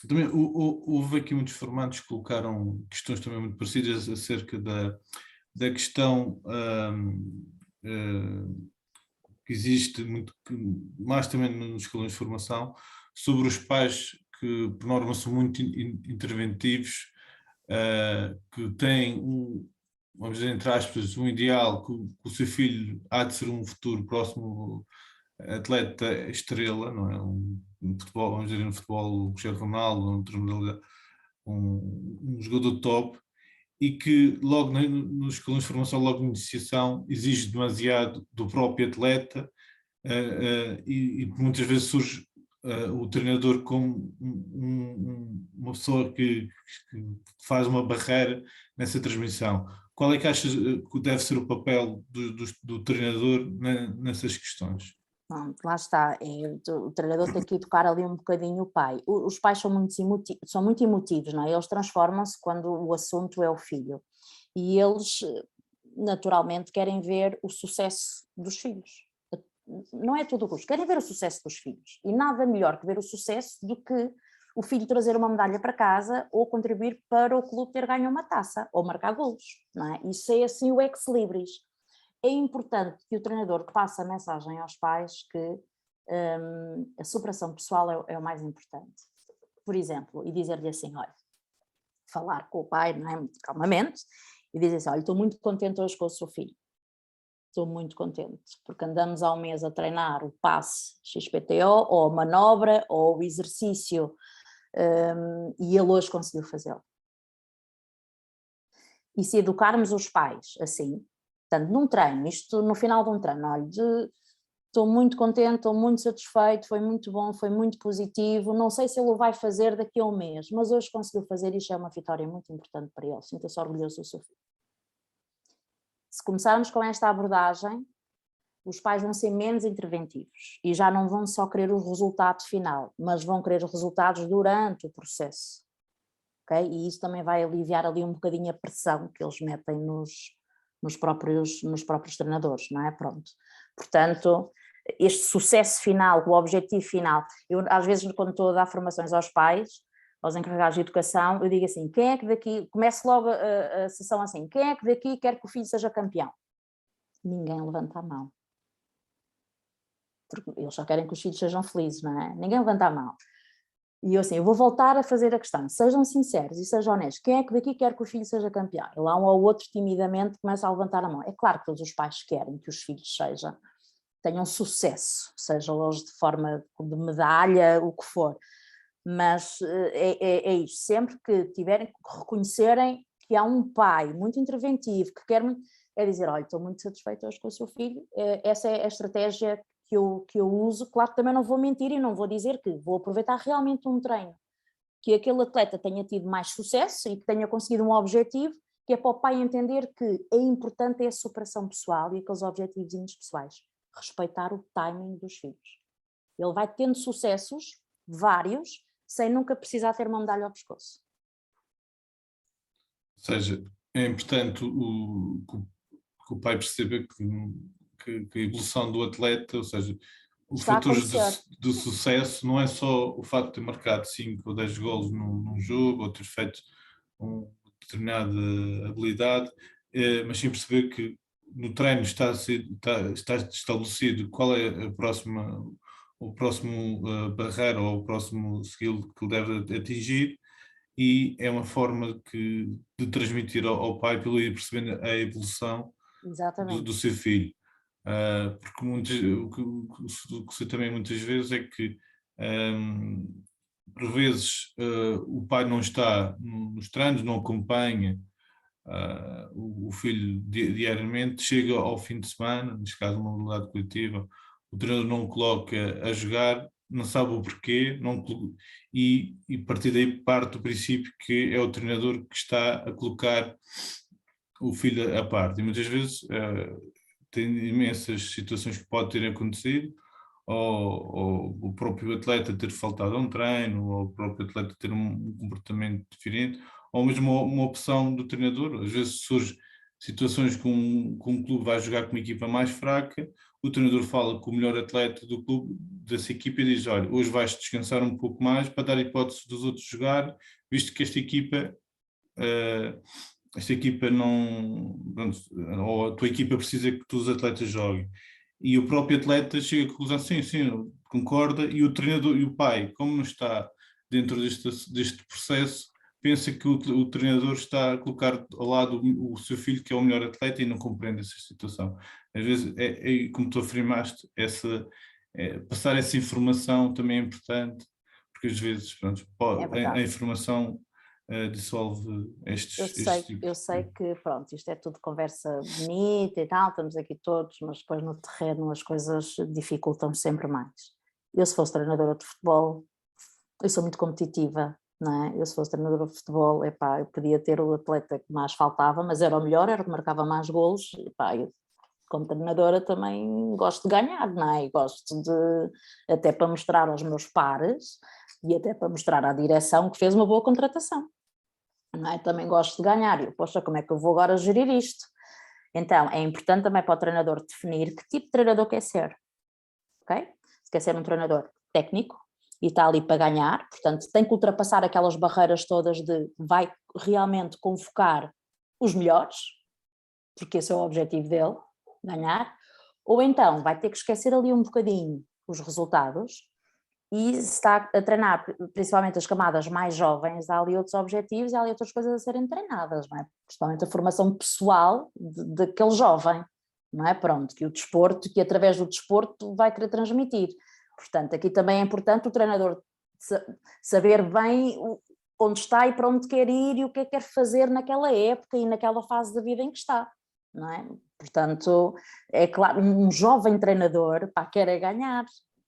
Também houve aqui muitos formatos que colocaram questões também muito parecidas acerca da questão que existe muito, mais também nos escalões de formação, sobre os pais que, por norma, são muito interventivos que tem, vamos dizer, entre aspas, um ideal que o seu filho há de ser um futuro próximo atleta estrela, não é? Um futebol, vamos dizer, no futebol, o Cristiano Ronaldo, outra modalidade, um jogador top, e que logo nos escalões de formação, logo na iniciação, exige demasiado do próprio atleta, e muitas vezes surge o treinador como uma pessoa que faz uma barreira nessa transmissão. Qual é que achas que deve ser o papel do treinador nessas questões? Pronto, lá está, o treinador tem que educar ali um bocadinho o pai. Os pais são muito emotivos, não é? Eles transformam-se quando o assunto é o filho. E eles, naturalmente, querem ver o sucesso dos filhos. Não é tudo o custo, querem ver o sucesso dos filhos. E nada melhor que ver o sucesso do que o filho trazer uma medalha para casa ou contribuir para o clube ter ganho uma taça ou marcar golos, não é? Isso é assim o ex-libris. É importante que o treinador passe a mensagem aos pais que a superação pessoal é o mais importante. Por exemplo, e dizer-lhe assim, olha, falar com o pai, não é, muito calmamente, e dizer assim, olha, estou muito contente hoje com o seu filho. Estou muito contente, porque andamos há um mês a treinar o passe XPTO, ou a manobra, ou o exercício, e ele hoje conseguiu fazê-lo. E se educarmos os pais assim, portanto, num treino, isto no final de um treino, olha, estou muito contente, estou muito satisfeito, foi muito bom, foi muito positivo, não sei se ele o vai fazer daqui a um mês, mas hoje conseguiu fazer, isto é uma vitória muito importante para ele, sinta-se orgulhoso do seu filho. Se começarmos com esta abordagem, os pais vão ser menos interventivos e já não vão só querer o resultado final, mas vão querer os resultados durante o processo. Okay? E isso também vai aliviar ali um bocadinho a pressão que eles metem nos próprios treinadores, não é? Pronto. Portanto, este sucesso final, o objetivo final, eu às vezes quando estou a dar formações aos pais, aos encarregados de educação, eu digo assim, quem é que daqui, começo logo a sessão assim, quem é que daqui quer que o filho seja campeão? Ninguém levanta a mão. Porque eles só querem que os filhos sejam felizes, não é? Ninguém levanta a mão. E eu assim, eu vou voltar a fazer a questão, sejam sinceros e sejam honestos, quem é que daqui quer que o filho seja campeão? E lá um ou outro timidamente começa a levantar a mão. É claro que todos os pais querem que os filhos tenham sucesso, sejam eles de forma de medalha, o que for, mas é isto, sempre que tiverem que reconhecerem que há um pai muito interventivo, que quer muito, é dizer, olha, estou muito satisfeito hoje com o seu filho, essa é a estratégia que eu uso. Claro que também não vou mentir e não vou dizer que vou aproveitar realmente um treino, que aquele atleta tenha tido mais sucesso e que tenha conseguido um objetivo, que é para o pai entender que é importante a superação pessoal e aqueles objetivos pessoais, respeitar o timing dos filhos. Ele vai tendo sucessos, vários, sem nunca precisar ter uma medalha ao pescoço. Ou seja, é importante que o pai perceba que a evolução do atleta, ou seja, os fatores de sucesso não é só o facto de ter marcado 5 ou 10 golos num jogo, ou ter feito uma determinada habilidade, mas sim perceber que no treino está estabelecido qual é o próximo barreira ou o próximo skill que ele deve atingir, e é uma forma de transmitir ao pai para ele ir percebendo a evolução do seu filho. Porque o que se também muitas vezes é que por vezes o pai não está nos treinos, não acompanha o filho diariamente, chega ao fim de semana, neste caso uma modalidade coletiva, o treinador não o coloca a jogar, não sabe o porquê, e a partir daí parte do princípio que é o treinador que está a colocar o filho à parte. E muitas vezes tem imensas situações que podem ter acontecido, ou o próprio atleta ter faltado a um treino, ou o próprio atleta ter um comportamento diferente, ou mesmo uma opção do treinador. Às vezes surge situações que um clube vai jogar com uma equipa mais fraca, o treinador fala com o melhor atleta do clube, dessa equipa, e diz, olha, hoje vais descansar um pouco mais para dar hipótese dos outros jogar, visto que esta equipa não, pronto, ou a tua equipa precisa que os atletas joguem. E o próprio atleta chega à conclusão, sim, concorda, e o treinador e o pai, como não está dentro deste processo, pensa que o treinador está a colocar ao lado o seu filho, que é o melhor atleta, e não compreende essa situação. Às vezes, como tu afirmaste, passar essa informação também é importante, porque às vezes, pronto, a informação dissolve estes tipos. Eu sei que, pronto, isto é tudo conversa bonita e tal, estamos aqui todos, mas depois no terreno as coisas dificultam sempre mais. Eu, se fosse treinadora de futebol, eu sou muito competitiva, não é? Eu, se fosse treinadora de futebol, epá, eu podia ter o atleta que mais faltava, mas era o melhor, era o que marcava mais golos, epá, eu, como treinadora, também gosto de ganhar, não é? E gosto de, até para mostrar aos meus pares e até para mostrar à direção que fez uma boa contratação, não é? Também gosto de ganhar. E, poxa, como é que eu vou agora gerir isto? Então, é importante também para o treinador definir que tipo de treinador quer ser, ok? Se quer ser um treinador técnico e está ali para ganhar, portanto, tem que ultrapassar aquelas barreiras todas de vai realmente convocar os melhores, porque esse é o objetivo dele, ganhar, ou então vai ter que esquecer ali um bocadinho os resultados e se está a treinar principalmente as camadas mais jovens, há ali outros objetivos e há ali outras coisas a serem treinadas, não é? Principalmente a formação pessoal daquele jovem, não é? Pronto, que o desporto, que através do desporto vai querer transmitir. Portanto, aqui também é importante o treinador saber bem onde está e para onde quer ir e o que é que quer fazer naquela época e naquela fase da vida em que está, não é? Portanto, é claro, um jovem treinador, pá, quer ganhar.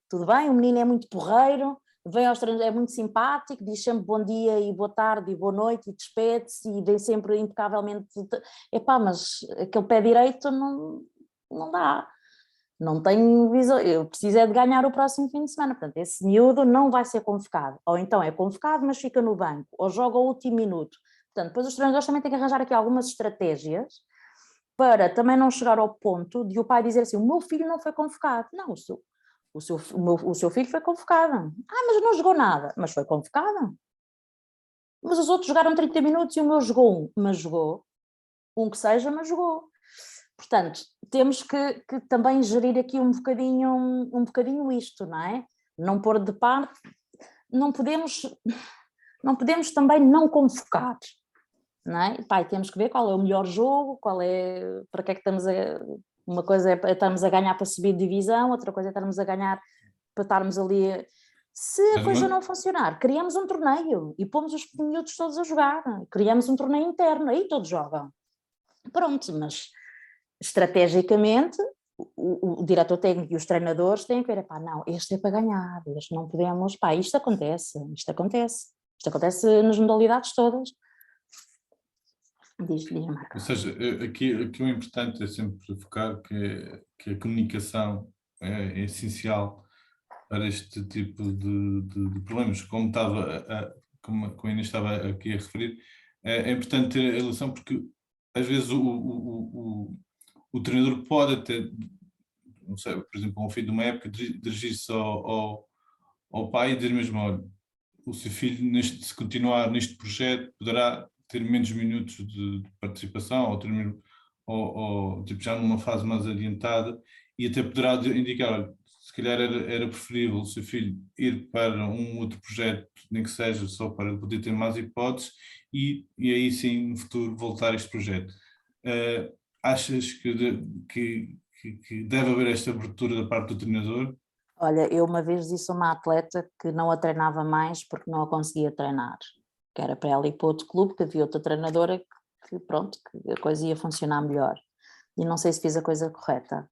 Tudo bem, o menino é muito porreiro, vem aos treinos, é muito simpático, diz sempre bom dia e boa tarde e boa noite e despede-se e vem sempre impecavelmente. Epá, mas aquele pé direito não dá. Não tenho visão, eu preciso é de ganhar o próximo fim de semana, portanto esse miúdo não vai ser convocado, ou então é convocado mas fica no banco, ou joga ao último minuto. Portanto, depois os treinadores também têm que arranjar aqui algumas estratégias para também não chegar ao ponto de o pai dizer assim, o meu filho não foi convocado. Não, o seu filho foi convocado. Mas não jogou nada, mas foi convocado. Mas os outros jogaram 30 minutos e o meu jogou mas jogou. Um que seja, mas jogou. Portanto, temos que também gerir aqui um bocadinho isto, não é? Não pôr de parte, não podemos também não convocar, não é? Pai, temos que ver qual é o melhor jogo, para que é que estamos uma coisa é estarmos a ganhar para subir de divisão, outra coisa é estarmos a ganhar para estarmos ali. Se a coisa não funcionar, criamos um torneio e pomos os miúdos todos a jogar, criamos um torneio interno, aí todos jogam. Pronto, mas estrategicamente o diretor técnico e os treinadores têm que ver, não, este é para ganhar, este não podemos, isto acontece nas modalidades todas. Diz Marco. Ou seja, aqui o importante é sempre focar que a comunicação é essencial para este tipo de problemas, como a Inês estava aqui a referir. É importante ter a relação porque às vezes o treinador pode até, não sei, por exemplo, ao fim de uma época, dirigir-se ao pai e dizer mesmo, olha, o seu filho, se continuar neste projeto, poderá ter menos minutos de participação ou tipo, já numa fase mais adiantada e até poderá indicar, olha, se calhar era preferível o seu filho ir para um outro projeto, nem que seja só para poder ter mais hipóteses e aí sim no futuro voltar a este projeto. Achas que deve haver esta abertura da parte do treinador? Olha, eu uma vez disse a uma atleta que não a treinava mais porque não a conseguia treinar, que era para ela ir para outro clube, que havia outra treinadora que a coisa ia funcionar melhor. E não sei se fiz a coisa correta.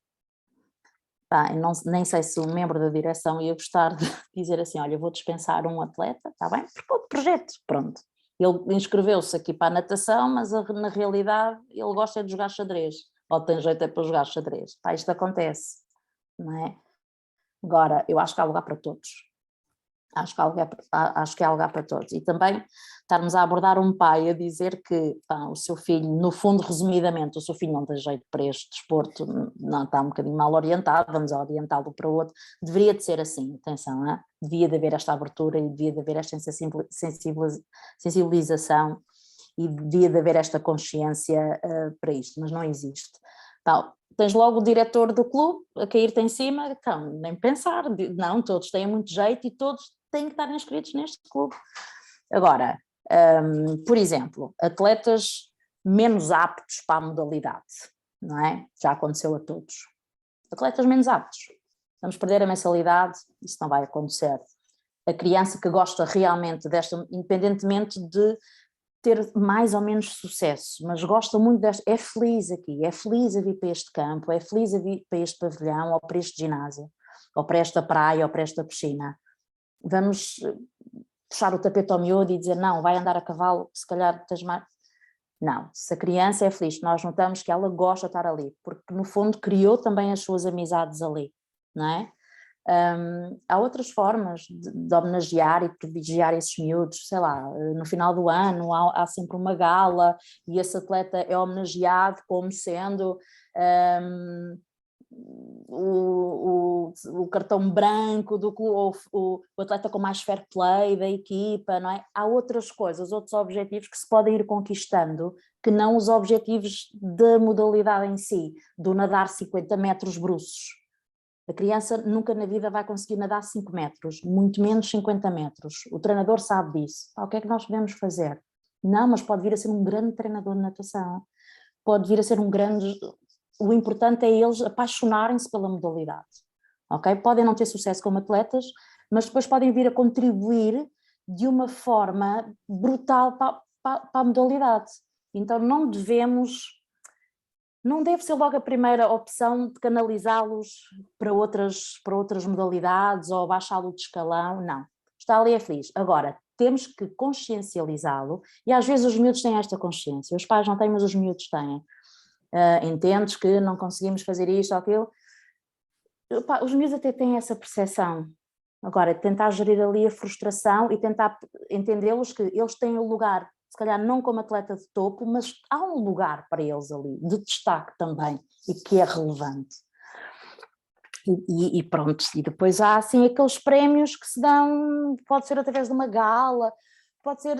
Nem sei se um membro da direção ia gostar de dizer assim, olha, vou dispensar um atleta, está bem? Porque outro projeto, pronto. Ele inscreveu-se aqui para a natação, mas na realidade ele gosta de jogar xadrez, ou tem jeito para jogar xadrez. Isto acontece, não é? Agora, eu acho que há lugar para todos. Acho que há lugar para todos. E também estarmos a abordar um pai a dizer que o seu filho, no fundo, resumidamente, o seu filho não tem jeito para este desporto, não, está um bocadinho mal orientado, vamos orientá-lo para o outro. Deveria de ser assim, atenção, não é? Devia de haver esta abertura e devia de haver esta sensibilização e devia de haver esta consciência para isto, mas não existe. Tens logo o diretor do clube a cair-te em cima, então, nem pensar, não, todos têm muito jeito e todos têm que estar inscritos neste clube. Agora, Por exemplo, atletas menos aptos para a modalidade, não é? Já aconteceu a todos. Atletas menos aptos. Vamos perder a mensalidade, isso não vai acontecer. A criança que gosta realmente desta, independentemente de ter mais ou menos sucesso, mas gosta muito desta, é feliz aqui, é feliz a vir para este campo, é feliz a vir para este pavilhão, ou para este ginásio, ou para esta praia, ou para esta piscina. Vamos puxar o tapete ao miúdo e dizer, não, vai andar a cavalo, se calhar tens mais... Não, se a criança é feliz, nós notamos que ela gosta de estar ali, porque no fundo criou também as suas amizades ali, não é? Há outras formas de homenagear e privilegiar esses miúdos, sei lá, no final do ano há sempre uma gala e esse atleta é homenageado como sendo o cartão branco do clube, o atleta com mais fair play da equipa, não é? Há outras coisas, outros objetivos que se podem ir conquistando, que não os objetivos da modalidade em si, do nadar 50 metros bruços. A criança nunca na vida vai conseguir nadar 5 metros, muito menos 50 metros. O treinador sabe disso. O que é que nós podemos fazer? Não, mas pode vir a ser um grande treinador de natação. Pode vir a ser um grande... O importante é eles apaixonarem-se pela modalidade. Okay? Podem não ter sucesso como atletas, mas depois podem vir a contribuir de uma forma brutal para a modalidade. Então não deve ser logo a primeira opção de canalizá-los para outras modalidades ou baixá-lo de escalão, não. Está ali é feliz. Agora, temos que consciencializá-lo e às vezes os miúdos têm esta consciência, os pais não têm, mas os miúdos têm. Entendes que não conseguimos fazer isto ou aquilo. Os miúdos até têm essa percepção. Agora, tentar gerir ali a frustração e tentar entendê-los que eles têm o lugar, se calhar não como atleta de topo, mas há um lugar para eles ali, de destaque também, e que é relevante. E pronto, e depois há assim aqueles prémios que se dão, pode ser através de uma gala, pode ser,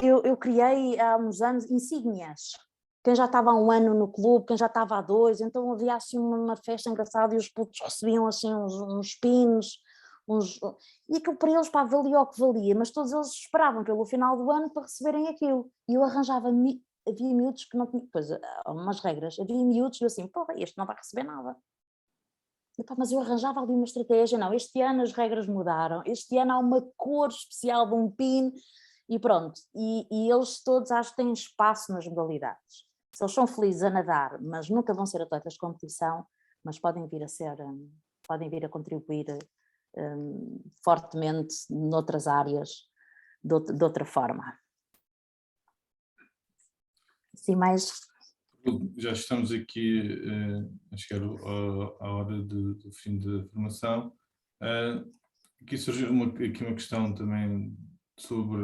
eu criei há uns anos insígnias, quem já estava há um ano no clube, quem já estava há 2, então havia assim uma festa engraçada e os putos recebiam assim uns pinos, e aquilo para eles valia o que valia, mas todos eles esperavam pelo final do ano para receberem aquilo, e eu arranjava, havia miúdos que não tinham, depois há umas regras, havia miúdos e eu assim, porra, este não vai receber nada. Mas eu arranjava ali uma estratégia, não, este ano as regras mudaram, este ano há uma cor especial de um pin, e pronto, e eles todos acho que têm espaço nas modalidades. Se eles são felizes a nadar, mas nunca vão ser atletas de competição, mas podem vir a contribuir fortemente noutras áreas, de outra forma. Sim, mais... Já estamos aqui a chegar à hora do fim da formação. Aqui surgiu aqui uma questão também sobre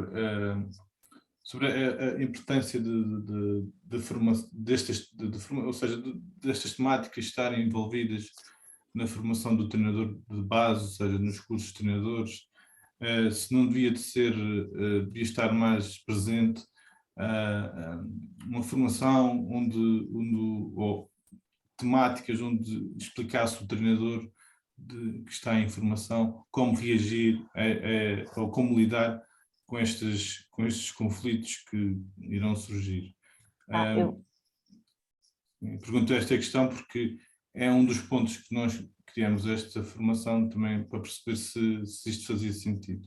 a importância de formação, ou seja, destas temáticas estarem envolvidas na formação do treinador de base, ou seja, nos cursos de treinadores, se não devia devia estar mais presente uma formação ou temáticas onde explicasse o treinador que está em formação como reagir ou como lidar com estes conflitos que irão surgir. Pergunto esta questão porque é um dos pontos que nós criamos esta formação também para perceber se isto fazia sentido.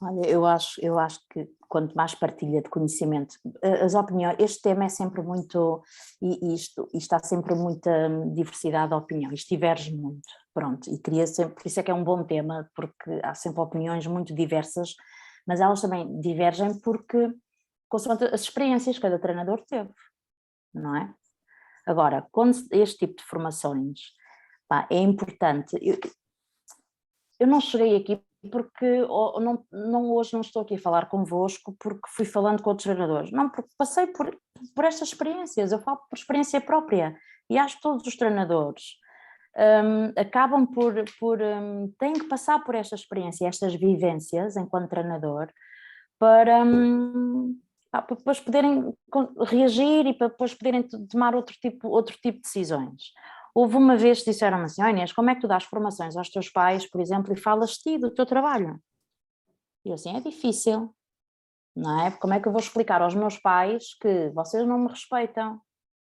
Olha, eu acho que quanto mais partilha de conhecimento, as opiniões, este tema é sempre muito, e está sempre muita diversidade de opiniões, diverge muito, pronto, e queria sempre, por isso é que é um bom tema, porque há sempre opiniões muito diversas, mas elas também divergem porque, consoante as experiências que cada treinador teve, não é? Agora, quando este tipo de formações, é importante, eu não cheguei aqui porque hoje não estou aqui a falar convosco porque fui falando com outros treinadores, não, porque passei por estas experiências, eu falo por experiência própria e acho que todos os treinadores acabam têm que passar por esta experiência, estas vivências enquanto treinador para depois poderem reagir e para depois poderem tomar outro tipo de decisões. Houve uma vez que disseram-me assim, Inês, como é que tu dás formações aos teus pais, por exemplo, e falas-te do teu trabalho? E eu assim, é difícil. não é? Como é que eu vou explicar aos meus pais que vocês não me respeitam?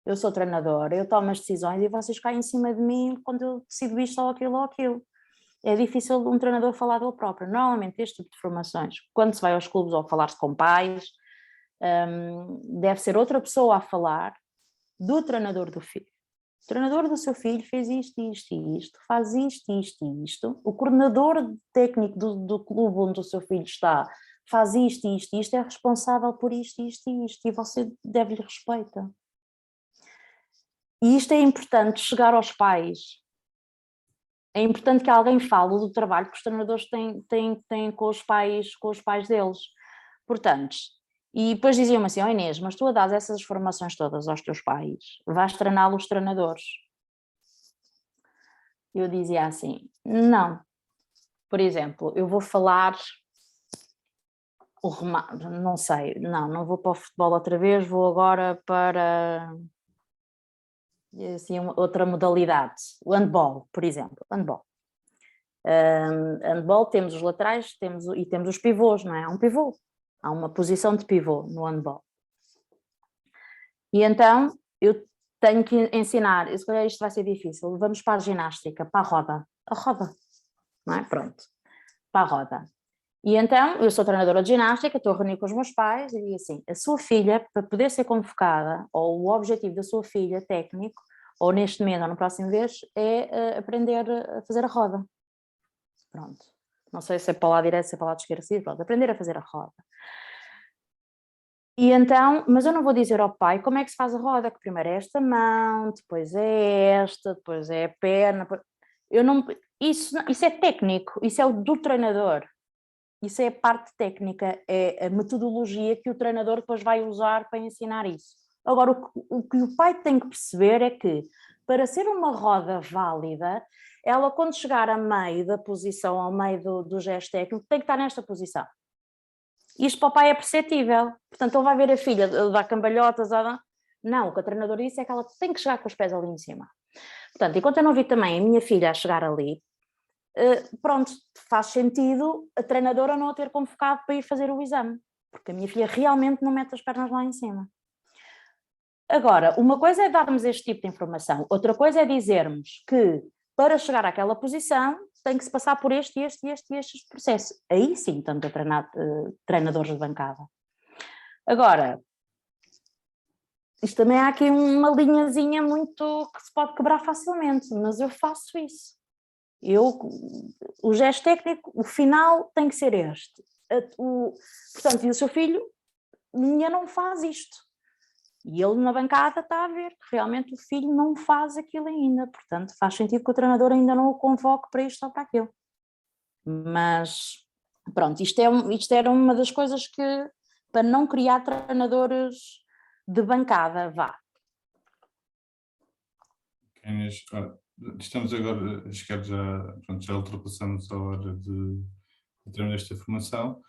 Eu sou treinadora, eu tomo as decisões e vocês caem em cima de mim quando eu decido isto ou aquilo ou aquilo. É difícil um treinador falar dele próprio. Normalmente este tipo de formações, quando se vai aos clubes ou falar-se com pais, deve ser outra pessoa a falar do treinador do filho. O treinador do seu filho fez isto, isto e isto, faz isto, isto e isto. O coordenador técnico do clube onde o seu filho está faz isto, isto e isto, é responsável por isto, isto e isto, e você deve-lhe respeito. E isto é importante chegar aos pais. É importante que alguém fale do trabalho que os treinadores têm com os pais deles. Portanto, e depois diziam-me assim, Inês, mas tu a dás essas formações todas aos teus pais, vais treinar os treinadores. Eu dizia assim, não. Por exemplo, eu vou falar não sei, não vou para o futebol outra vez, vou agora para assim, outra modalidade, o handball, por exemplo, handball. Handball temos os laterais e temos os pivôs, não é? Há um pivô, há uma posição de pivô no handball. E então eu tenho que ensinar, se calhar isto vai ser difícil, vamos para a ginástica, para a roda, não é? Pronto, para a roda. E então, eu sou treinadora de ginástica, estou a reunir com os meus pais e digo assim, a sua filha, para poder ser convocada, ou o objetivo da sua filha, técnico, ou neste mês ou no próximo mês, é aprender a fazer a roda. Pronto. Não sei se é para lá direito, se é para lá de esquerda, pronto, aprender a fazer a roda. E então, mas eu não vou dizer ao pai como é que se faz a roda, que primeiro é esta mão, depois é esta, depois é a perna. Eu não, isso é técnico, isso é o do treinador. Isso é a parte técnica, é a metodologia que o treinador depois vai usar para ensinar isso. Agora, o que o pai tem que perceber é que, para ser uma roda válida, ela quando chegar a meio da posição, ao meio do gesto técnico, tem que estar nesta posição. Isto para o pai é perceptível. Portanto, ele vai ver a filha dar cambalhotas. Não, o que o treinador disse é que ela tem que chegar com os pés ali em cima. Portanto, enquanto eu não vi também a minha filha a chegar ali, pronto, faz sentido a treinadora não a ter convocado para ir fazer o exame, porque a minha filha realmente não mete as pernas lá em cima. Agora, uma coisa é darmos este tipo de informação, outra coisa é dizermos que para chegar àquela posição tem que se passar por este processo. Aí sim estamos a treinar treinadores de bancada. Agora, isto também há aqui uma linhazinha muito que se pode quebrar facilmente, mas eu faço isso. O gesto técnico, o final tem que ser este. Portanto, e o seu filho ainda não faz isto. E ele na bancada está a ver que realmente o filho não faz aquilo ainda. Portanto, faz sentido que o treinador ainda não o convoque para isto ou para aquilo. Mas, pronto, isto era uma das coisas que, para não criar treinadores de bancada, vá. Inês, estamos agora a chegar já ultrapassamos a hora de terminar esta formação.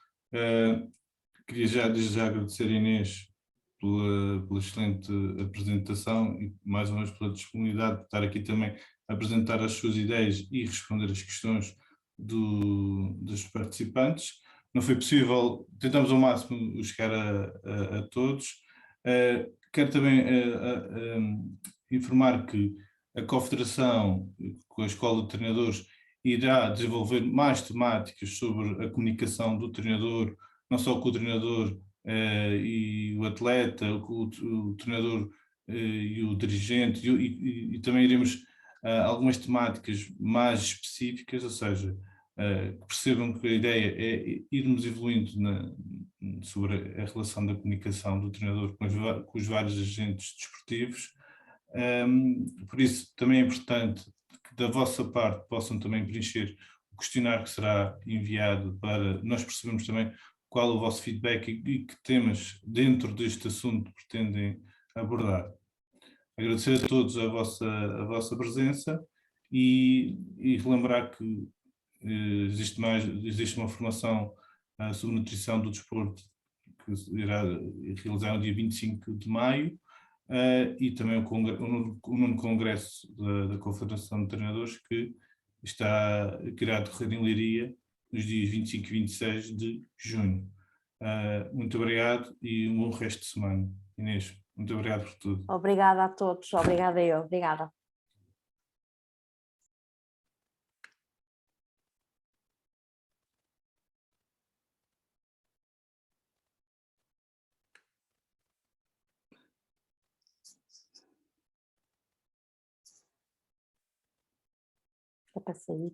Queria desde já agradecer a Inês pela excelente apresentação e mais uma vez pela disponibilidade de estar aqui também a apresentar as suas ideias e responder as questões dos participantes. Não foi possível, tentamos ao máximo chegar a todos. Quero também informar que a Confederação, com a Escola de Treinadores, irá desenvolver mais temáticas sobre a comunicação do treinador, não só com o treinador e o atleta, o treinador e o dirigente, e também iremos algumas temáticas mais específicas, ou seja, que percebam que a ideia é irmos evoluindo sobre a relação da comunicação do treinador com os vários agentes desportivos. Por isso também é importante que da vossa parte possam também preencher o questionário que será enviado para nós percebermos também qual é o vosso feedback e que temas dentro deste assunto pretendem abordar. Agradecer a todos a vossa presença e relembrar que existe uma formação sobre nutrição do desporto que se irá realizar no dia 25 de maio e também o nono congresso da Confederação de Treinadores que irá decorrer em Leiria nos dias 25 e 26 de junho. Muito obrigado e um bom resto de semana. Inês, muito obrigado por tudo. Obrigada a todos, obrigada eu, obrigada. É para sair.